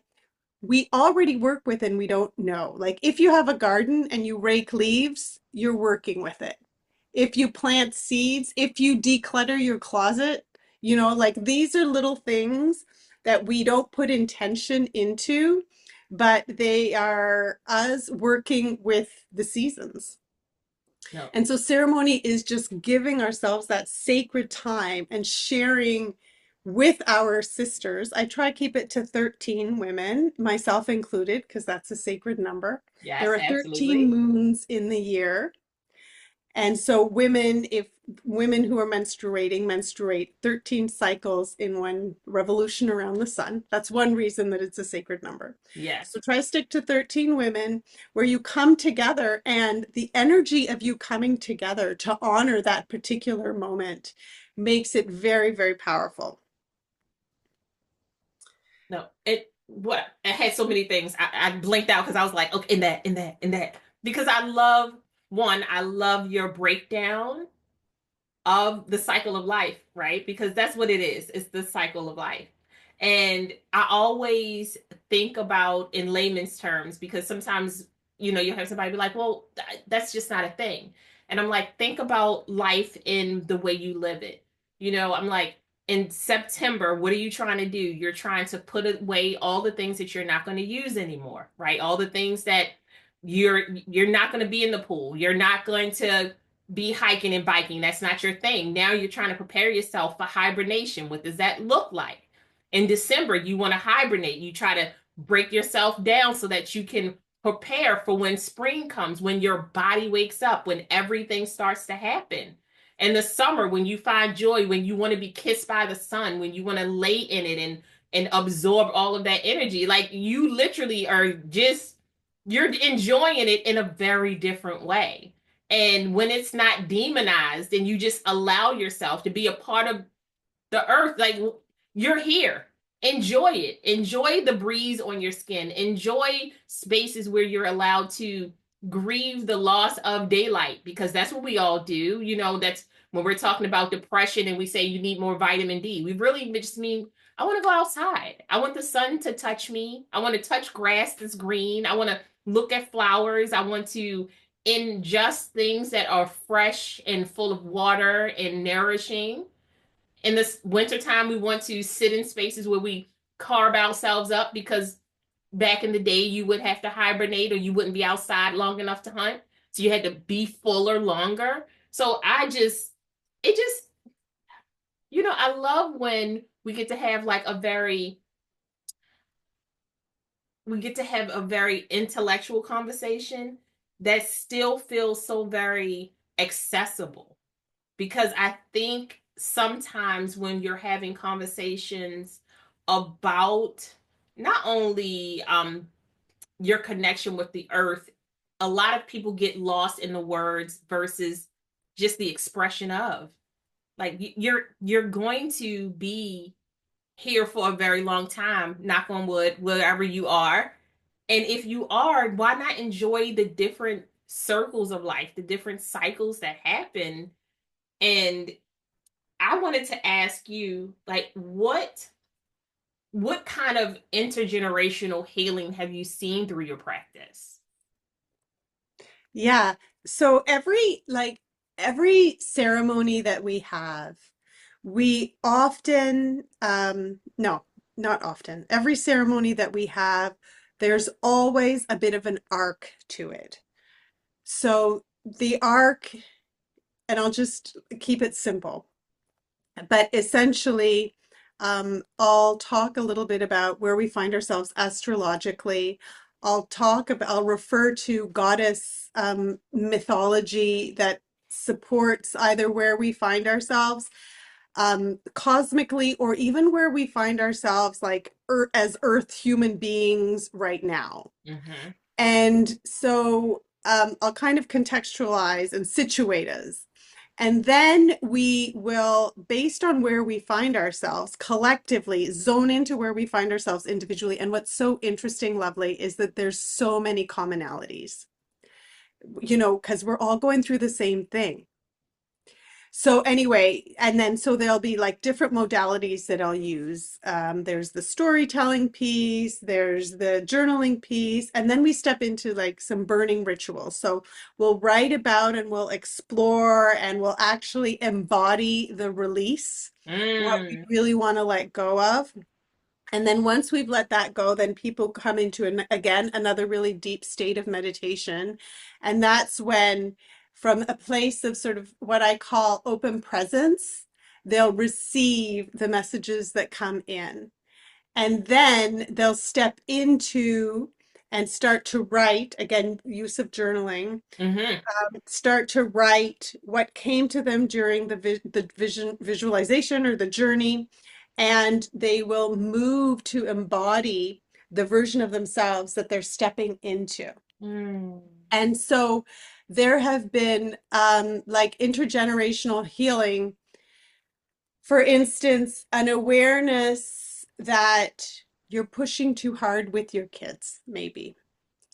we already work with and we don't know. Like if you have a garden and you rake leaves, you're working with it. If you plant seeds, if you declutter your closet, like these are little things that we don't put intention into, but they are us working with the seasons.
No.
And so ceremony is just giving ourselves that sacred time and sharing with our sisters. I try to keep it to 13 women, myself included, because that's a sacred number.
Yes,
There are 13
absolutely.
moons in the year. And so women, if women who are menstruate 13 cycles in one revolution around the sun. That's one reason that it's a sacred number.
Yes.
So try to stick to 13 women where you come together and the energy of you coming together to honor that particular moment makes it very, very powerful.
No. It had so many things. I blinked out because I was like, okay, in that. Because I love your breakdown of the cycle of life, right? Because that's what it is. It's the cycle of life. And I always think about in layman's terms because sometimes, you have somebody be like, well, that's just not a thing. And I'm like, think about life in the way you live it. I'm like, in September, what are you trying to do? You're trying to put away all the things that you're not going to use anymore, right? All the things that you're not going to be in the pool. You're not going to be hiking and biking. That's not your thing. Now you're trying to prepare yourself for hibernation. What does that look like? In December, you want to hibernate. You try to break yourself down so that you can prepare for when spring comes, when your body wakes up, when everything starts to happen. In the summer, when you find joy, when you want to be kissed by the sun, when you want to lay in it and absorb all of that energy, like you literally are just you're enjoying it in a very different way. And when it's not demonized and you just allow yourself to be a part of the earth, like you're here. Enjoy it. Enjoy the breeze on your skin. Enjoy spaces where you're allowed to grieve the loss of daylight because that's what we all do. That's when we're talking about depression and we say you need more vitamin D, we really just mean, I want to go outside. I want the sun to touch me. I want to touch grass that's green. I want to look at flowers. I want to ingest things that are fresh and full of water and nourishing. In this wintertime, we want to sit in spaces where we carve ourselves up, because back in the day, you would have to hibernate or you wouldn't be outside long enough to hunt. So you had to be fuller longer. So it just, I love when we get to have like we get to have a very intellectual conversation that still feels so very accessible. Because I think sometimes when you're having conversations about not only your connection with the earth, a lot of people get lost in the words versus just the expression of. Like you're going to be here for a very long time, knock on wood, wherever you are. And if you are, why not enjoy the different circles of life, the different cycles that happen? And I wanted to ask you, like, what kind of intergenerational healing have you seen through your practice?
Yeah. So every ceremony that we have, we often, no, not often. Every ceremony that we have, there's always a bit of an arc to it. So the arc, and I'll just keep it simple, but essentially, I'll talk a little bit about where we find ourselves astrologically. I'll refer to goddess mythology that supports either where we find ourselves cosmically, or even where we find ourselves like as Earth human beings right now.
Mm-hmm.
And so I'll kind of contextualize and situate us. And then we will, based on where we find ourselves collectively, zone into where we find ourselves individually. And what's so interesting, Lovely, is that there's so many commonalities, because we're all going through the same thing. So anyway, and then so there'll be like different modalities that I'll use. There's the storytelling piece, there's the journaling piece, and then we step into like some burning rituals. So we'll write about and we'll explore and we'll actually embody the release, what we
Mm.
really want to let go of. And then once we've let that go, then people come into again another really deep state of meditation. And that's when, from a place of sort of what I call open presence, they'll receive the messages that come in. And then they'll step into and start to write, again, use of journaling,
Mm-hmm.
start to write what came to them during the visualization or the journey, and they will move to embody the version of themselves that they're stepping into.
Mm.
And so there have been like intergenerational healing, for instance, an awareness that you're pushing too hard with your kids, maybe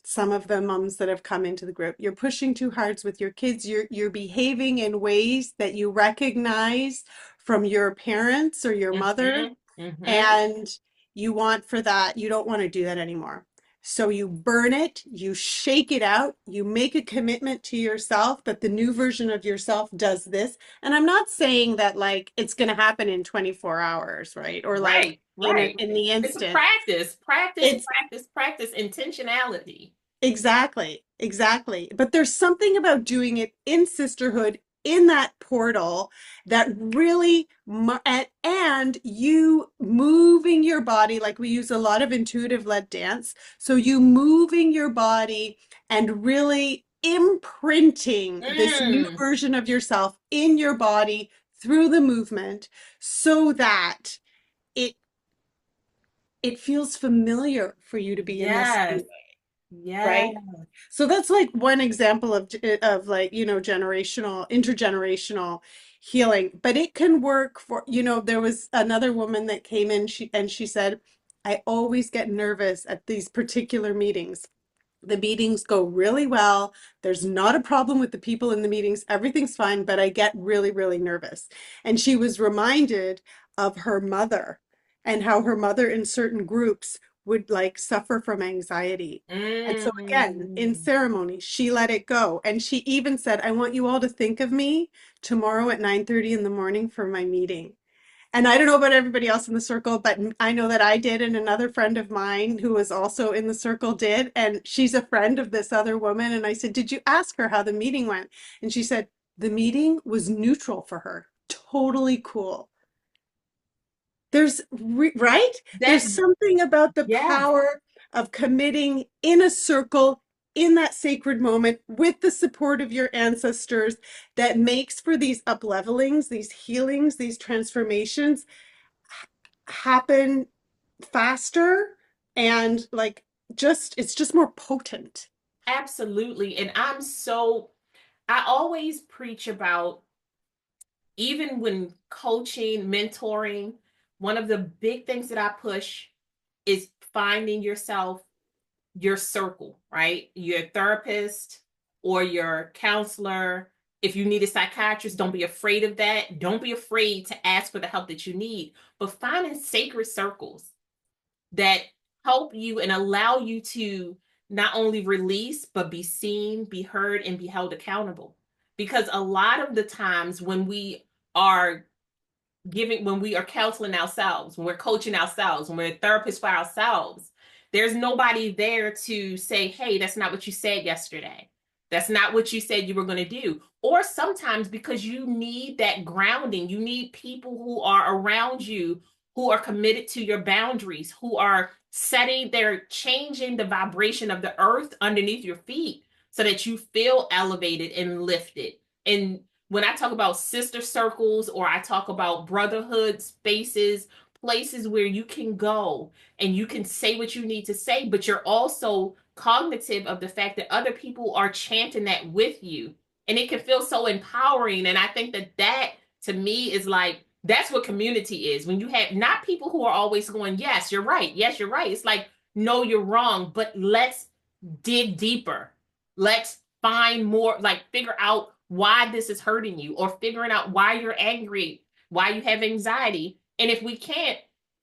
some of the moms that have come into the group. You're pushing too hard with your kids. You're behaving in ways that you recognize from your parents or your mother,
Mm-hmm. Mm-hmm.
and you want for that, you don't want to do that anymore. So you burn it, you shake it out, you make a commitment to yourself that the new version of yourself does this. And I'm not saying that like it's going to happen in 24 hours, right? Or like
Right, right.
in the
It's a
instant.
practice, practice,
It's
practice, practice, intentionality.
exactly, exactly. But there's something about doing it in sisterhood, in that portal, that really, and you moving your body, like we use a lot of intuitive led dance. So you moving your body and really imprinting this new
Mm.
version of yourself in your body through the movement so that it it feels familiar for you to be in this
Yes,
space,
yes.
right? So that's like one example of like, generational, intergenerational healing. But it can work for, there was another woman that came in, she said, I always get nervous at these particular meetings. The meetings go really well. There's not a problem with the people in the meetings. Everything's fine, but I get really, really nervous. And she was reminded of her mother and how her mother in certain groups would like suffer from anxiety. And so again, in
Mm.
ceremony, she let it go. And she even said, I want you all to think of me tomorrow at 9:30 in the morning for my meeting. And I don't know about everybody else in the circle, but I know that I did, and another friend of mine who was also in the circle did. And she's a friend of this other woman. And I said, did you ask her how the meeting went? And she said, the meeting was neutral for her, totally cool. Right?
That,
There's something about the
yeah,
power of committing in a circle in that sacred moment with the support of your ancestors that makes for these up-levelings, these healings, these transformations happen faster and like just it's just more potent.
absolutely. And I always preach about, even when coaching, mentoring, one of the big things that I push is finding yourself, your circle, right? Your therapist or your counselor. If you need a psychiatrist, don't be afraid of that. Don't be afraid to ask for the help that you need, but finding sacred circles that help you and allow you to not only release, but be seen, be heard, and be held accountable. Because a lot of the times are when we are counseling ourselves, when we're coaching ourselves, when we're therapists for ourselves, there's nobody there to say, hey, that's not what you said yesterday. That's not what you said you were going to do. Or sometimes because you need that grounding, you need people who are around you, who are committed to your boundaries, who are they're changing the vibration of the earth underneath your feet so that you feel elevated and lifted. And when I talk about sister circles, or I talk about brotherhood spaces, places where you can go and you can say what you need to say, but you're also cognitive of the fact that other people are chanting that with you. And it can feel so empowering. And I think that to me is like, that's what community is. When you have not people who are always going, yes, you're right. Yes, you're right. It's like, no, you're wrong, but let's dig deeper. Let's find more, like figure out why this is hurting you, or figuring out why you're angry, why you have anxiety. And if we can't,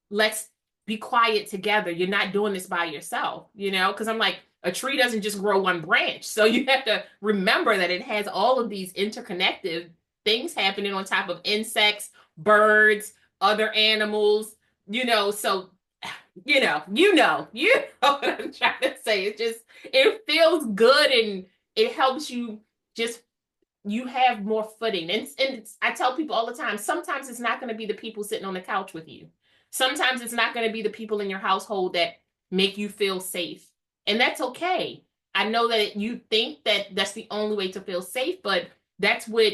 let's be quiet together. You're not doing this by yourself, because I'm like, a tree doesn't just grow one branch. So you have to remember that it has all of these interconnected things happening on top of insects, birds, other animals, so you know what I'm trying to say. It feels good, and it helps you just, you have more footing. I tell people all the time, sometimes it's not going to be the people sitting on the couch with you. Sometimes it's not going to be the people in your household that make you feel safe. And that's okay. I know that you think that that's the only way to feel safe, but that's what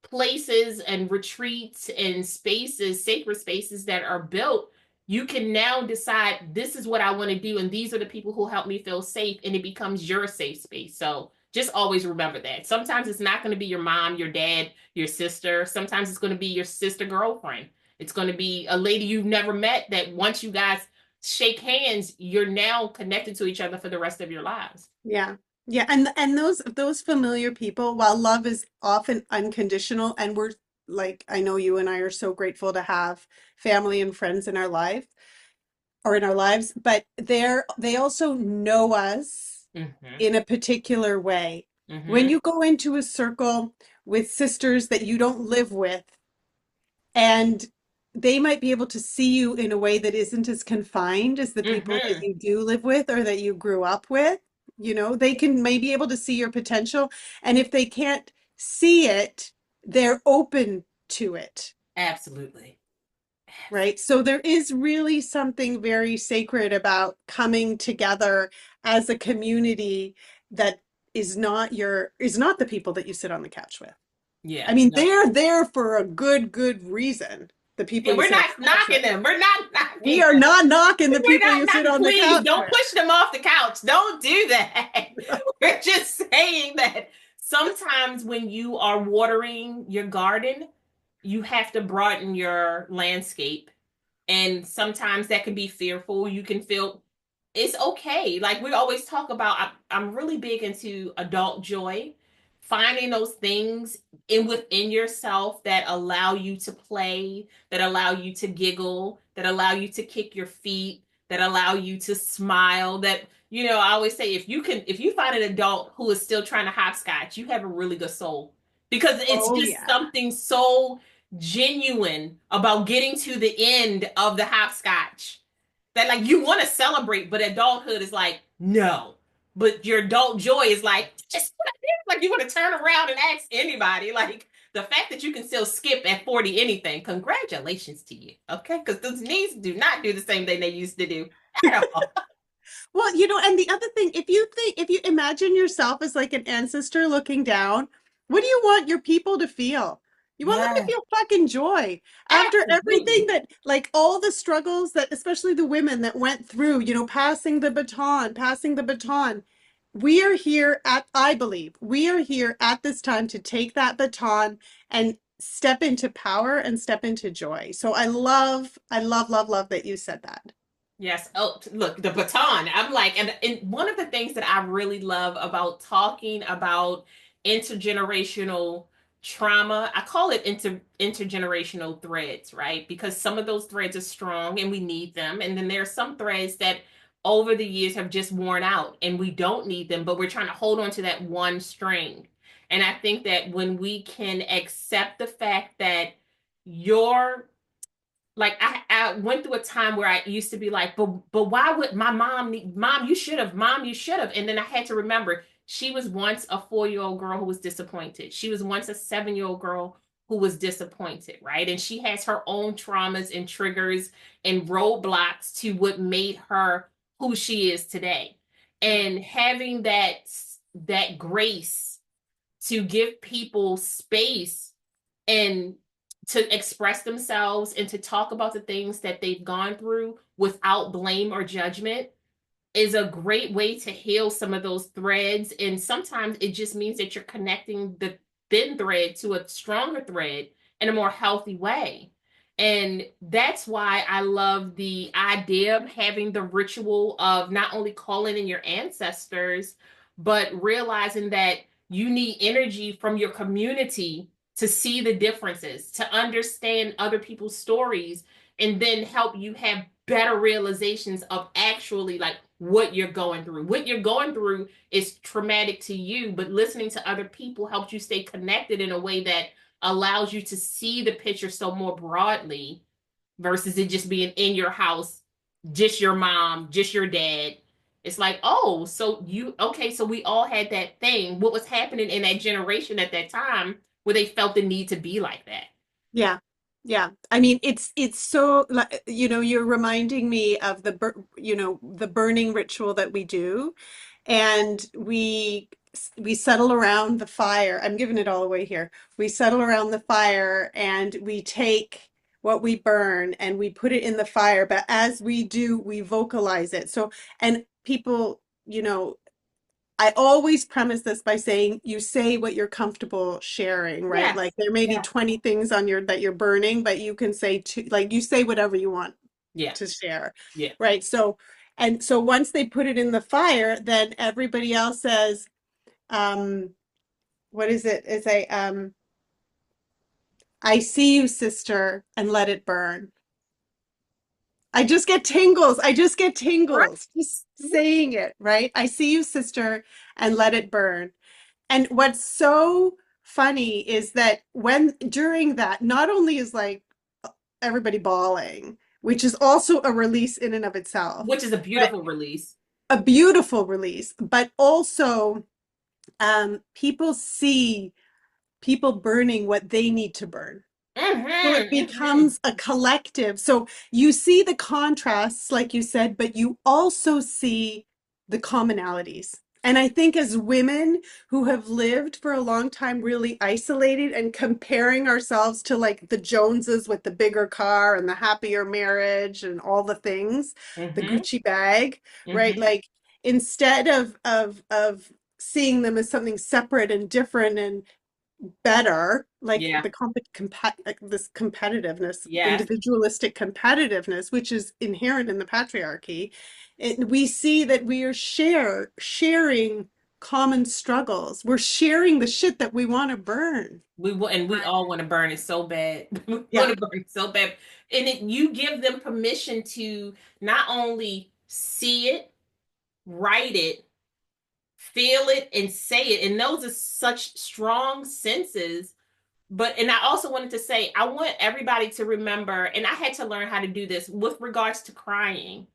places and retreats and spaces, sacred spaces that are built, you can now decide, this is what I want to do, and these are the people who help me feel safe, and it becomes your safe space. So just always remember that. Sometimes it's not going to be your mom, your dad, your sister. Sometimes it's going to be your sister girlfriend. It's going to be a lady you've never met that once you guys shake hands, you're now connected to each other for the rest of your lives.
Yeah. Yeah, and those familiar people, while love is often unconditional, and we're like, I know you and I are so grateful to have family and friends in our life or in our lives, but they also know us
Mm-hmm.
in a particular way. When
Mm-hmm.
you go into a circle with sisters that you don't live with, and they might be able to see you in a way that isn't as confined as the people that
Mm-hmm.
you do live with or that you grew up with. They can maybe able to see your potential. And if they can't see it, they're open to it,
Absolutely.
right? So there is really something very sacred about coming together as a community that is not the people that you sit on the couch with.
Yeah,
I mean,
no.
they're there for a good reason. The people
Yeah,
you
we're
sit on
not
the couch with.
knocking them. We're not
We
knocking
are
them.
not knocking the
We're
people you
not
sit
knocking.
on the
Please
couch
don't
with.
push them off the couch. Don't do that. We're just saying that sometimes when you are watering your garden, you have to broaden your landscape. And sometimes that can be fearful. You can feel it's okay. Like we always talk about, I'm really big into adult joy, finding those things in within yourself that allow you to play, that allow you to giggle, that allow you to kick your feet, that allow you to smile. That, you know, I always say, if you find an adult who is still trying to hopscotch, you have a really good soul, because it's
Oh
just
yeah.
something so genuine about getting to the end of the hopscotch that, like, you want to celebrate, but adulthood is like, no. But your adult joy is like, just what I did. Like, you want to turn around and ask anybody. Like, the fact that you can still skip at 40 anything, congratulations to you. Okay? Because those knees do not do the same thing they used to do at all.
Well, and the other thing, if you imagine yourself as like an ancestor looking down, what do you want your people to feel? You want them to
Yeah,
feel fucking joy after everything
absolutely.
that, like all the struggles that, especially the women that went through, passing the baton, passing the baton. We are here I believe, we are here at this time to take that baton and step into power and step into joy. So I love, love, love that you said that.
Yes. Oh, look, the baton. I'm like, and one of the things that I really love about talking about intergenerational trauma, I call it intergenerational threads, right? Because some of those threads are strong and we need them. And then there are some threads that over the years have just worn out and we don't need them, but we're trying to hold on to that one string. And I think that when we can accept the fact that your like I went through a time where I used to be like, but why would my mom need, mom, you should have. And then I had to remember she was once a 4-year-old girl who was disappointed. She was once a 7-year-old girl who was disappointed, right? And she has her own traumas and triggers and roadblocks to what made her who she is today.
Yeah.
And having that grace to give people space and to express themselves and to talk about the things that they've gone through without blame or judgment is a great way to heal some of those threads. And sometimes it just means that you're connecting the thin thread to a stronger thread in a more healthy way. And that's why I love the idea of having the ritual of not only calling in your ancestors, but realizing that you need energy from your community to see the differences, to understand other people's stories, and then help you have better realizations of actually like what you're going through. What you're going through is traumatic to you, but listening to other people helps you stay connected in a way that allows you to see the picture so more broadly versus it just being in your house, just your mom, just your dad. It's like, oh, okay, so we all had that thing. What was happening in that generation at that time where they felt the need to be like that?
Yeah. Yeah. I mean, it's so like, you're reminding me of the burning ritual that we do. And we settle around the fire. I'm giving it all away here. We settle around the fire and we take what we burn and we put it in the fire. But as we do, we vocalize it. So, and people, I always premise this by saying you say what you're comfortable sharing, right?
Yes.
Like there may be
Yeah.
20 things on your that you're burning, but you can say like you say whatever you want
Yeah.
to share,
Yeah.
right? So and so once they put it in the fire, then everybody else says, um, what is it? It's a I see you, sister, and let it burn. I just get tingles. I just get
Right.
tingles just saying it, right? I see you, sister, and let it burn. And what's so funny is that when during that, not only is like everybody bawling, which is also a release in and of itself,
Which is a
but
beautiful release.
a beautiful release, but also people see people burning what they need to burn. So it
Mm-hmm.
becomes a collective. So you see the contrasts, like you said, but you also see the commonalities. And I think as women who have lived for a long time really isolated and comparing ourselves to like the Joneses with the bigger car and the happier marriage and all the things, the
Mm-hmm.
Gucci bag, right?
Mm-hmm.
Like instead of seeing them as something separate and different and better, like
Yeah.
like this competitiveness,
Yes.
individualistic competitiveness, which is inherent in the patriarchy, we see that we are sharing common struggles. We're sharing the shit that we want to burn.
We all want to burn it so bad. We want
Yeah,
to burn it so bad. And you give them permission to not only see it, write it, feel it, and say it. And those are such strong senses. But, and I also wanted to say, I want everybody to remember, and I had to learn how to do this with regards to crying.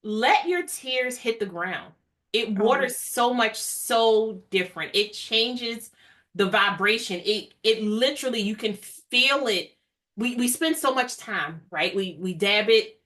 Let your tears hit the ground. It
oh
waters so much, so different. It changes the vibration. It literally, you can feel it. We spend so much time, right? We dab it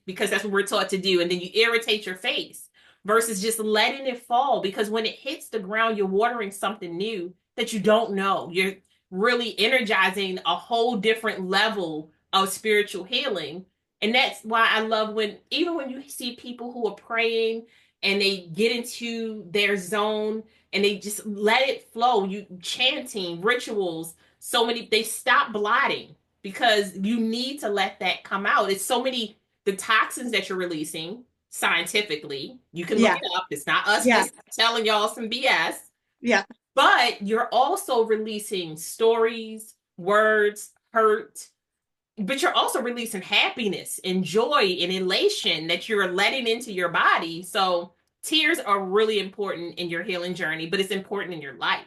because that's what we're taught to do, and then you irritate your face versus just letting it fall, because when it hits the ground, you're watering something new that you don't know. You're really energizing a whole different level of spiritual healing. And that's why I love when, even when you see people who are praying and they get into their zone and they just let it flow, you chanting, rituals, so many, they stop blotting because you need to let that come out. It's so many, the toxins that you're releasing scientifically, you can look
yeah,
it up. It's not us
yeah,
just telling y'all some BS,
yeah.
but you're also releasing stories, words, hurt, but you're also releasing happiness and joy and elation that you're letting into your body. So tears are really important in your healing journey, but it's important in your life.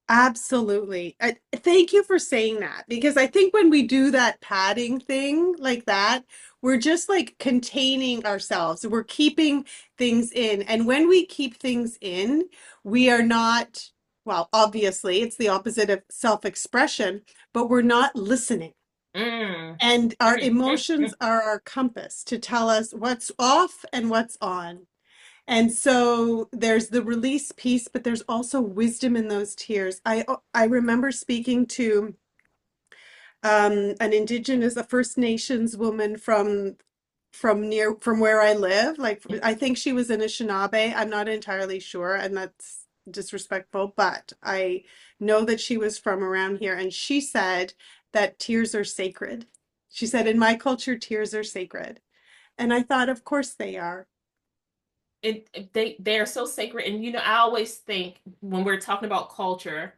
Absolutely. Thank you for saying that because I think when we do that padding thing like that, we're just like containing ourselves. We're keeping things in. And when we keep things in, we are not, well, obviously, it's the opposite of self-expression, but we're not listening.
Mm.
And our
Mm, mm,
emotions
mm.
are our compass to tell us what's off and what's on. And so there's the release piece, but there's also wisdom in those tears. I remember speaking to an indigenous, a First Nations woman from where I live. Like I think she was in Anishinaabe. I'm not entirely sure, and that's disrespectful, but I know that she was from around here, and she said that tears are sacred. She said, in my culture, tears are sacred. And I thought, of course they are.
They are so sacred. And I always think when we're talking about culture,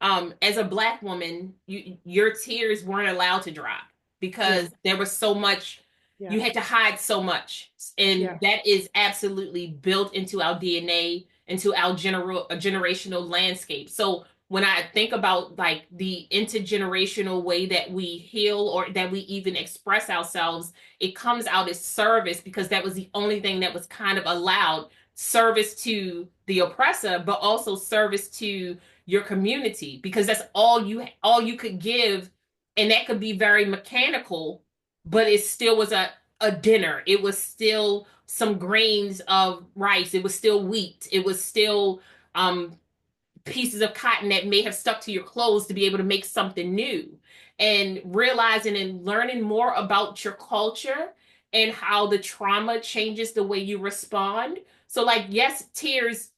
as a Black woman, your tears weren't allowed to drop
Yeah,
because there was so much,
yeah,
you had to hide so much. And
yeah,
that is absolutely built into our DNA, into our generational landscape. So when I think about like the intergenerational way that we heal or that we even express ourselves, it comes out as service because that was the only thing that was kind of allowed, service to the oppressor, but also service to your community, because that's all you could give. And that could be very mechanical, but it still was a dinner. It was still some grains of rice. It was still wheat. It was still um pieces of cotton that may have stuck to your clothes to be able to make something new. And realizing and learning more about your culture and how the trauma changes the way you respond. So, like, yes, tears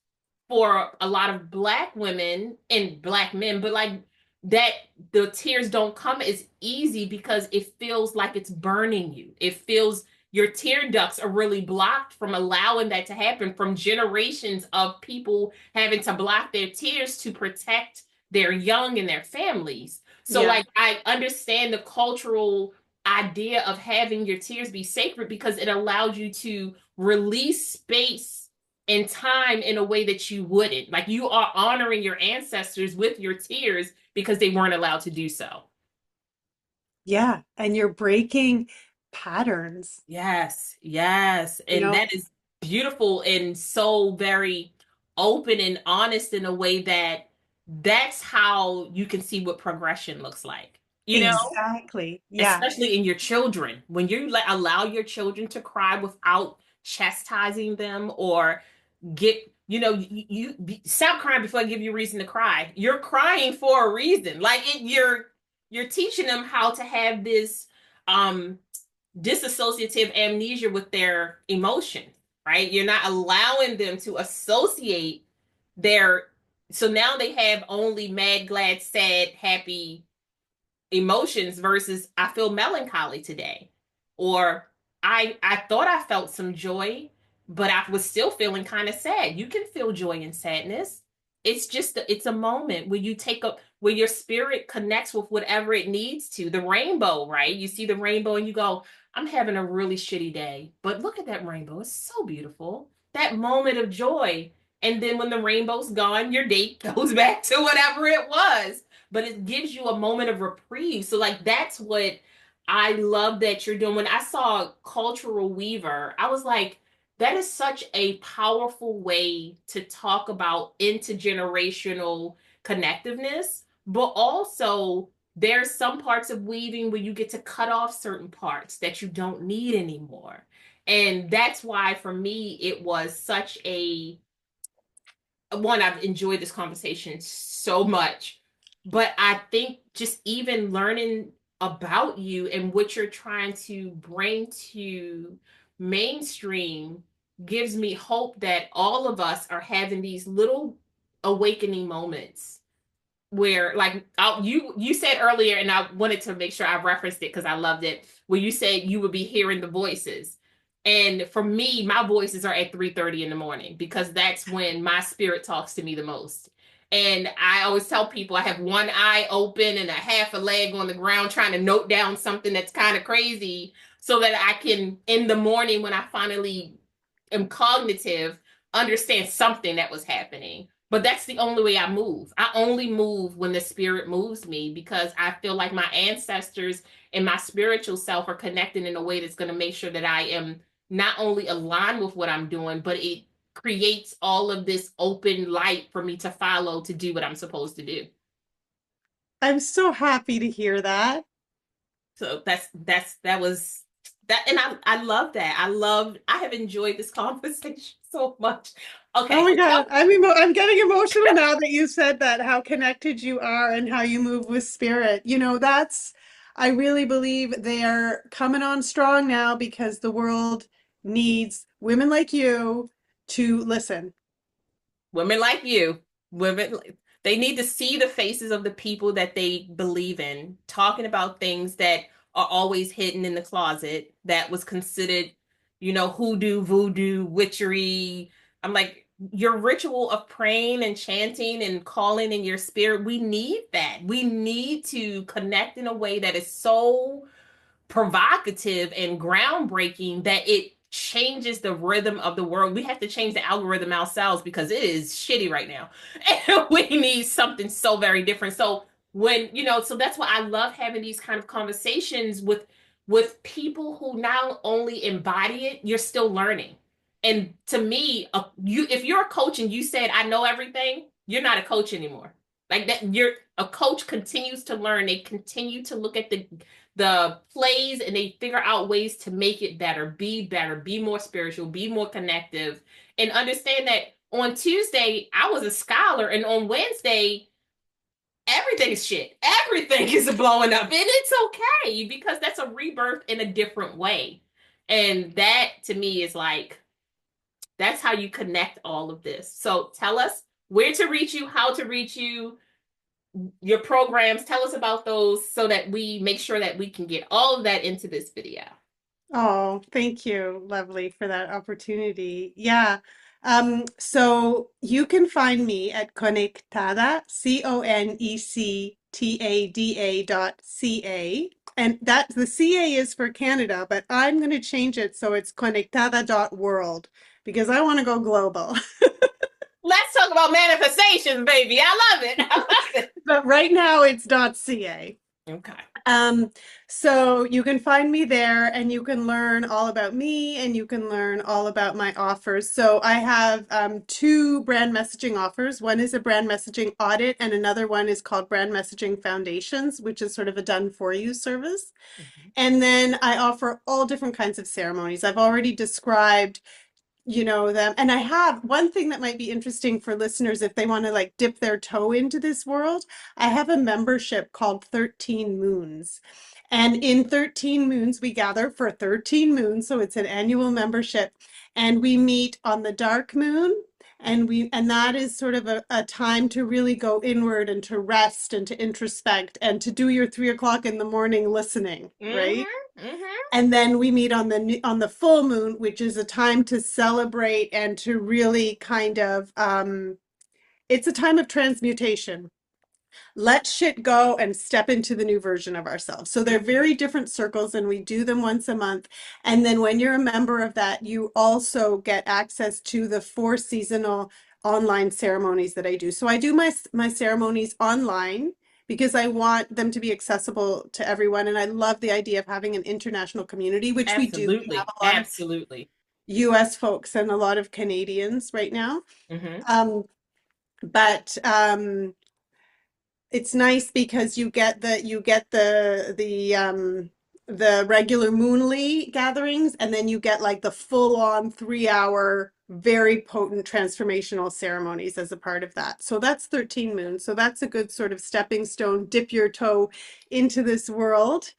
for a lot of Black women and Black men, but like that, the tears don't come as easy because it feels like it's burning you. It feels your tear ducts are really blocked from allowing that to happen, from generations of people having to block their tears to protect their young and their families. So,
yeah.
like, I understand the cultural idea of having your tears be sacred because it allows you to release space and time in a way that you wouldn't. Like, you are honoring your ancestors with your tears because they weren't allowed to do so.
Yeah, and you're breaking patterns,
Yes, yes.
you
And
know?
that is beautiful and so very open and honest in a way that that's how you can see what progression looks like.
Exactly. Yeah.
Especially in your children. When you allow your children to cry without chastising them or stop crying before I give you a reason to cry. You're crying for a reason. Like you're teaching them how to have this um disassociative amnesia with their emotions, right? You're not allowing them to associate their So now they have only mad, glad, sad, happy emotions versus I feel melancholy today. Or I thought I felt some joy, but I was still feeling kind of sad. You can feel joy and sadness. It's just it's a moment where you take up where your spirit connects with whatever it needs to. The rainbow, right? You see the rainbow and you go, I'm having a really shitty day, but look at that rainbow. It's so beautiful. That moment of joy. And then when the rainbow's gone, your day goes back to whatever it was, but it gives you a moment of reprieve. So like that's what I love that you're doing. When I saw Cultural Weaver, I was like, that is such a powerful way to talk about intergenerational connectiveness, but also there's some parts of weaving where you get to cut off certain parts that you don't need anymore. And that's why for me it was such a one, I've enjoyed this conversation so much, but I think just even learning about you and what you're trying to bring to mainstream gives me hope that all of us are having these little awakening moments where like you said earlier, and I wanted to make sure I referenced it because I loved it, where you said you would be hearing the voices. And for me, my voices are at 3:30 in the morning because that's when my spirit talks to me the most. And I always tell people I have one eye open and a half a leg on the ground trying to note down something that's kind of crazy so that I can, in the morning when I finally am cognitive, understand something that was happening. But that's the only way I move. I only move when the spirit moves me because I feel like my ancestors and my spiritual self are connected in a way that's going to make sure that I am not only aligned with what I'm doing, but it creates all of this open light for me to follow to do what I'm supposed to do.
I'm so happy to hear that.
So that was that, and I love that. I have enjoyed this conversation so much.
Oh
Okay,
my
tell
God, I'm getting emotional now that you said that, how connected you are and how you move with spirit. I really believe they're coming on strong now because the world needs women like you to listen.
women like you, women, they need to see the faces of the people that they believe in, talking about things that are always hidden in the closet that was considered, hoodoo, voodoo, witchery. I'm like, your ritual of praying and chanting and calling in your spirit, we need that. We need to connect in a way that is so provocative and groundbreaking that it changes the rhythm of the world. We have to change the algorithm ourselves because it is shitty right now. And we need something so very different. So so that's why I love having these kind of conversations with people who not only embody it, you're still learning. And to me, if you're a coach and you said I know everything, you're not a coach anymore. Like that, you're a coach continues to learn. They continue to look at the plays and they figure out ways to make it better, be more spiritual, be more connective, and understand that on Tuesday I was a scholar and on Wednesday everything's shit. Everything is blowing up and it's okay because that's a rebirth in a different way. And that to me is like that's how you connect all of this. So tell us where to reach you, how to reach you, your programs. Tell us about those so that we make sure that we can get all of that into this video.
Oh, thank you, Lovely, for that opportunity. Yeah. So you can find me at Conectada, Conectada.ca. And that the CA is for Canada, but I'm going to change it so it's conectada.world because I want to go global.
Let's talk about manifestations, baby. I love it. I love it.
But right now it's .ca.
Okay.
Um, so you can find me there and you can learn all about me and you can learn all about my offers. So I have two brand messaging offers. One is a brand messaging audit and another one is called Brand Messaging Foundations, which is sort of a done for you service.
Mhm.
And then I offer all different kinds of ceremonies. I've already described them. And I have one thing that might be interesting for listeners if they want to like dip their toe into this world. I have a membership called 13 Moons. And in 13 moons, we gather for 13 moons. So it's an annual membership. And we meet on the dark moon. And that is sort of a time to really go inward and to rest and to introspect and to do your 3 o'clock in the morning listening, right?
Mm-hmm. Mm-hmm.
And then we meet on the full moon, which is a time to celebrate and to really kind of it's a time of transmutation. Let shit go and step into the new version of ourselves. So they're very different circles, and we do them once a month. And then when you're a member of that, you also get access to the 4 seasonal online ceremonies that I do. So I do my ceremonies online because I want them to be accessible to everyone. And I love the idea of having an international community, which we do. We have
Absolutely.
a lot of
Absolutely.
US folks and a lot of Canadians right now.
Mm-hmm.
But it's nice because you get the regular Moonly gatherings, and then you get like the full-on 3 hour, very potent transformational ceremonies as a part of that. So that's 13 moons. So that's a good sort of stepping stone, dip your toe into this world.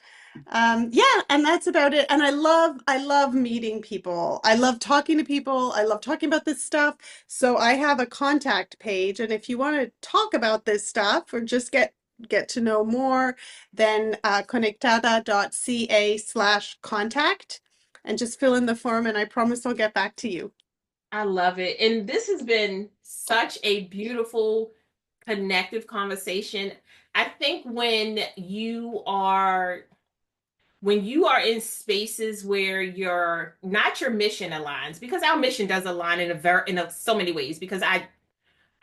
Yeah, and that's about it. And I love meeting people. I love talking to people. I love talking about this stuff. So I have a contact page, and if you want to talk about this stuff or just get to know more, then conectada.ca/contact, and just fill in the form, and I promise I'll get back to you.
I love it. And this has been such a beautiful, connective conversation. I think when you are in spaces where your not your mission aligns, because our mission does align so many ways, because I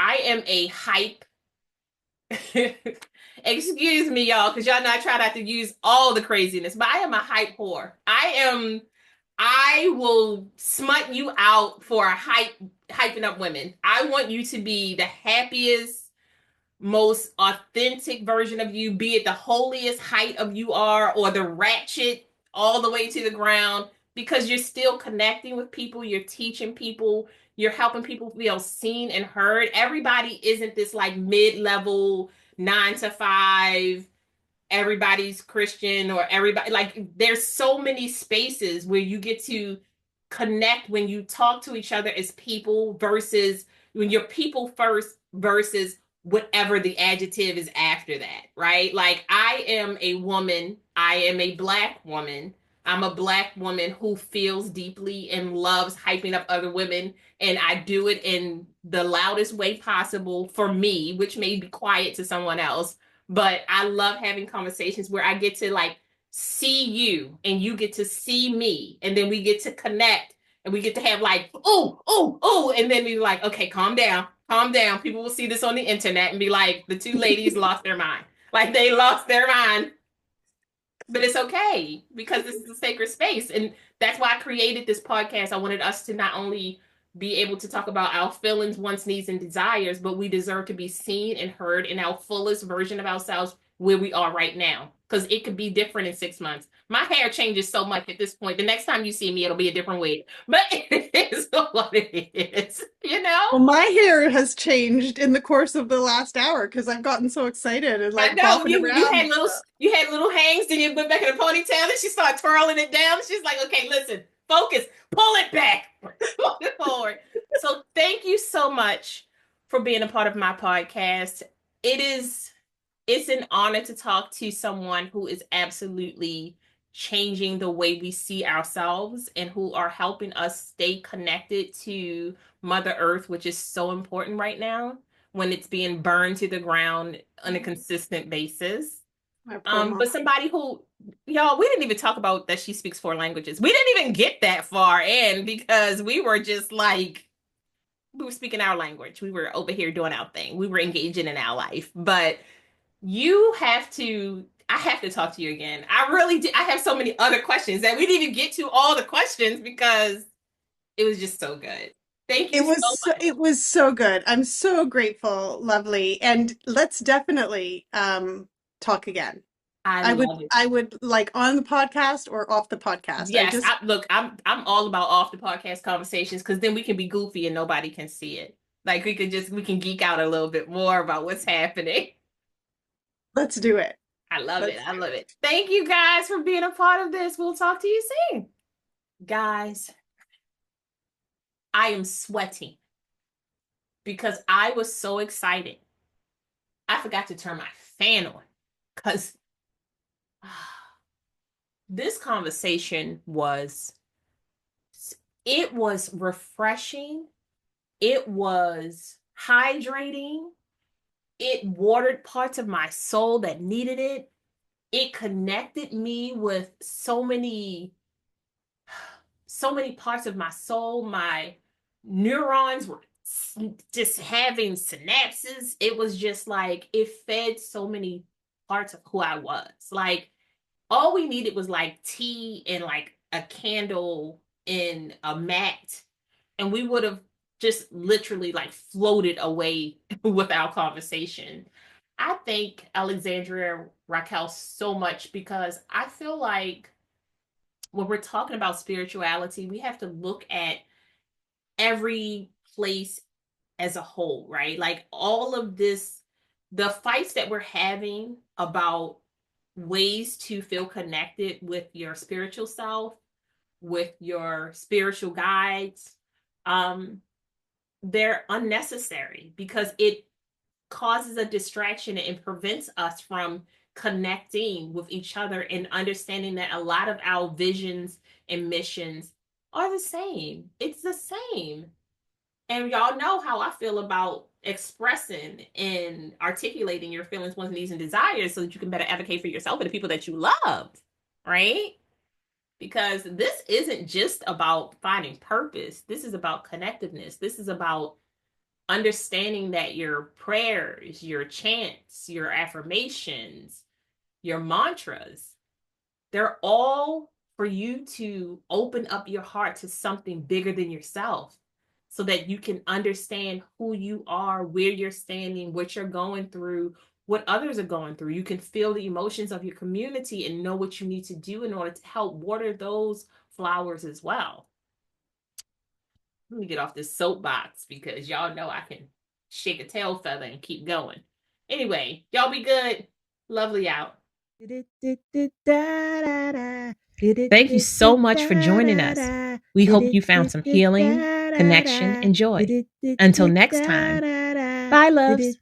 am a hype. Excuse me, y'all, because y'all know I try not to use all the craziness, but I am a hype whore. I will smut you out for hyping up women. I want you to be the happiest, most authentic version of you, be it the holiest height of you are, or the ratchet all the way to the ground, because you're still connecting with people, you're teaching people, you're helping people feel seen and heard. Everybody isn't this like mid-level 9 to 5, everybody's Christian, or everybody, like, there's so many spaces where you get to connect when you talk to each other as people, versus when you're people first versus whatever the adjective is after that, right? Like, I am a woman, I am a Black woman. I'm a Black woman who feels deeply and loves hyping up other women, and I do it in the loudest way possible for me, which may be quiet to someone else. But I love having conversations where I get to like see you and you get to see me, and then we get to connect, and we get to have like, oh, oh, oh, and then we like, okay, calm down, calm down. People will see this on the internet and be like, the two ladies lost their mind. Like, they lost their mind. But it's okay, because this is a sacred space. And that's why I created this podcast. I wanted us to not only be able to talk about our feelings, wants, needs, and desires, but we deserve to be seen and heard in our fullest version of ourselves where we are right now. Because it could be different in 6 months. My hair changes so much at this point. The next time you see me, it'll be a different wig. But it is what it is, you know?
Well, my hair has changed in the course of the last hour because I've gotten so excited and
I
like
know
bopping
you
around
had
and stuff.
little hangs, then you went back in a ponytail, and she started twirling it down. She's like, okay, listen, focus, pull it back, pull it forward. So thank you so much for being a part of my podcast. It's an honor to talk to someone who is absolutely changing the way we see ourselves, and who are helping us stay connected to Mother Earth, which is so important right now when it's being burned to the ground on a consistent basis.
My poor mom.
But somebody who, y'all, we didn't even talk about that she speaks 4 languages. We didn't even get that far in, because we were just like, we were speaking our language. We were over here doing our thing. We were engaging in our life. But I have to talk to you again. I really do. I have so many other questions that we didn't even get to all the questions, because it was just so good. Thank you so much.
It was so good. I'm so grateful, lovely. And let's definitely talk again.
I
I would
love it.
I would like on the podcast or off the podcast.
Yes, look, I'm all about off the podcast conversations, because then we can be goofy and nobody can see it. Like, we can geek out a little bit more about what's happening.
Let's do it.
I love it.
That's
I love it. Thank you guys for being a part of this. We'll talk to you soon. Guys, I am sweating because I was so excited. I forgot to turn my fan on because this conversation was refreshing. It was hydrating. It watered parts of my soul that needed it. It connected me with so many parts of my soul. My neurons were just having synapses. It was just like, it fed so many parts of who I was. Like, all we needed was like tea and like a candle in a mat, and we would have just literally like floated away with our conversation. I thank Alexandria Raquel so much because I feel like when we're talking about spirituality, we have to look at every place as a whole, right? Like all of this, the fights that we're having about ways to feel connected with your spiritual self, with your spiritual guides, they're unnecessary because it causes a distraction and prevents us from connecting with each other and understanding that a lot of our visions and missions are the same. It's the same. And y'all know how I feel about expressing and articulating your feelings, wants, needs, and desires so that you can better advocate for yourself and the people that you love, right? Because this isn't just about finding purpose. This is about connectiveness. This is about understanding that your prayers, your chants, your affirmations, your mantras, they're all for you to open up your heart to something bigger than yourself so that you can understand who you are, where you're standing, what you're going through, what others are going through. You can feel the emotions of your community and know what you need to do in order to help water those flowers as well. Let me get off this soapbox because y'all know I can shake a tail feather and keep going. Anyway, y'all be good. Lovely out.
Thank you so much for joining us. We hope you found some healing, connection, and joy. Until next time, bye, loves.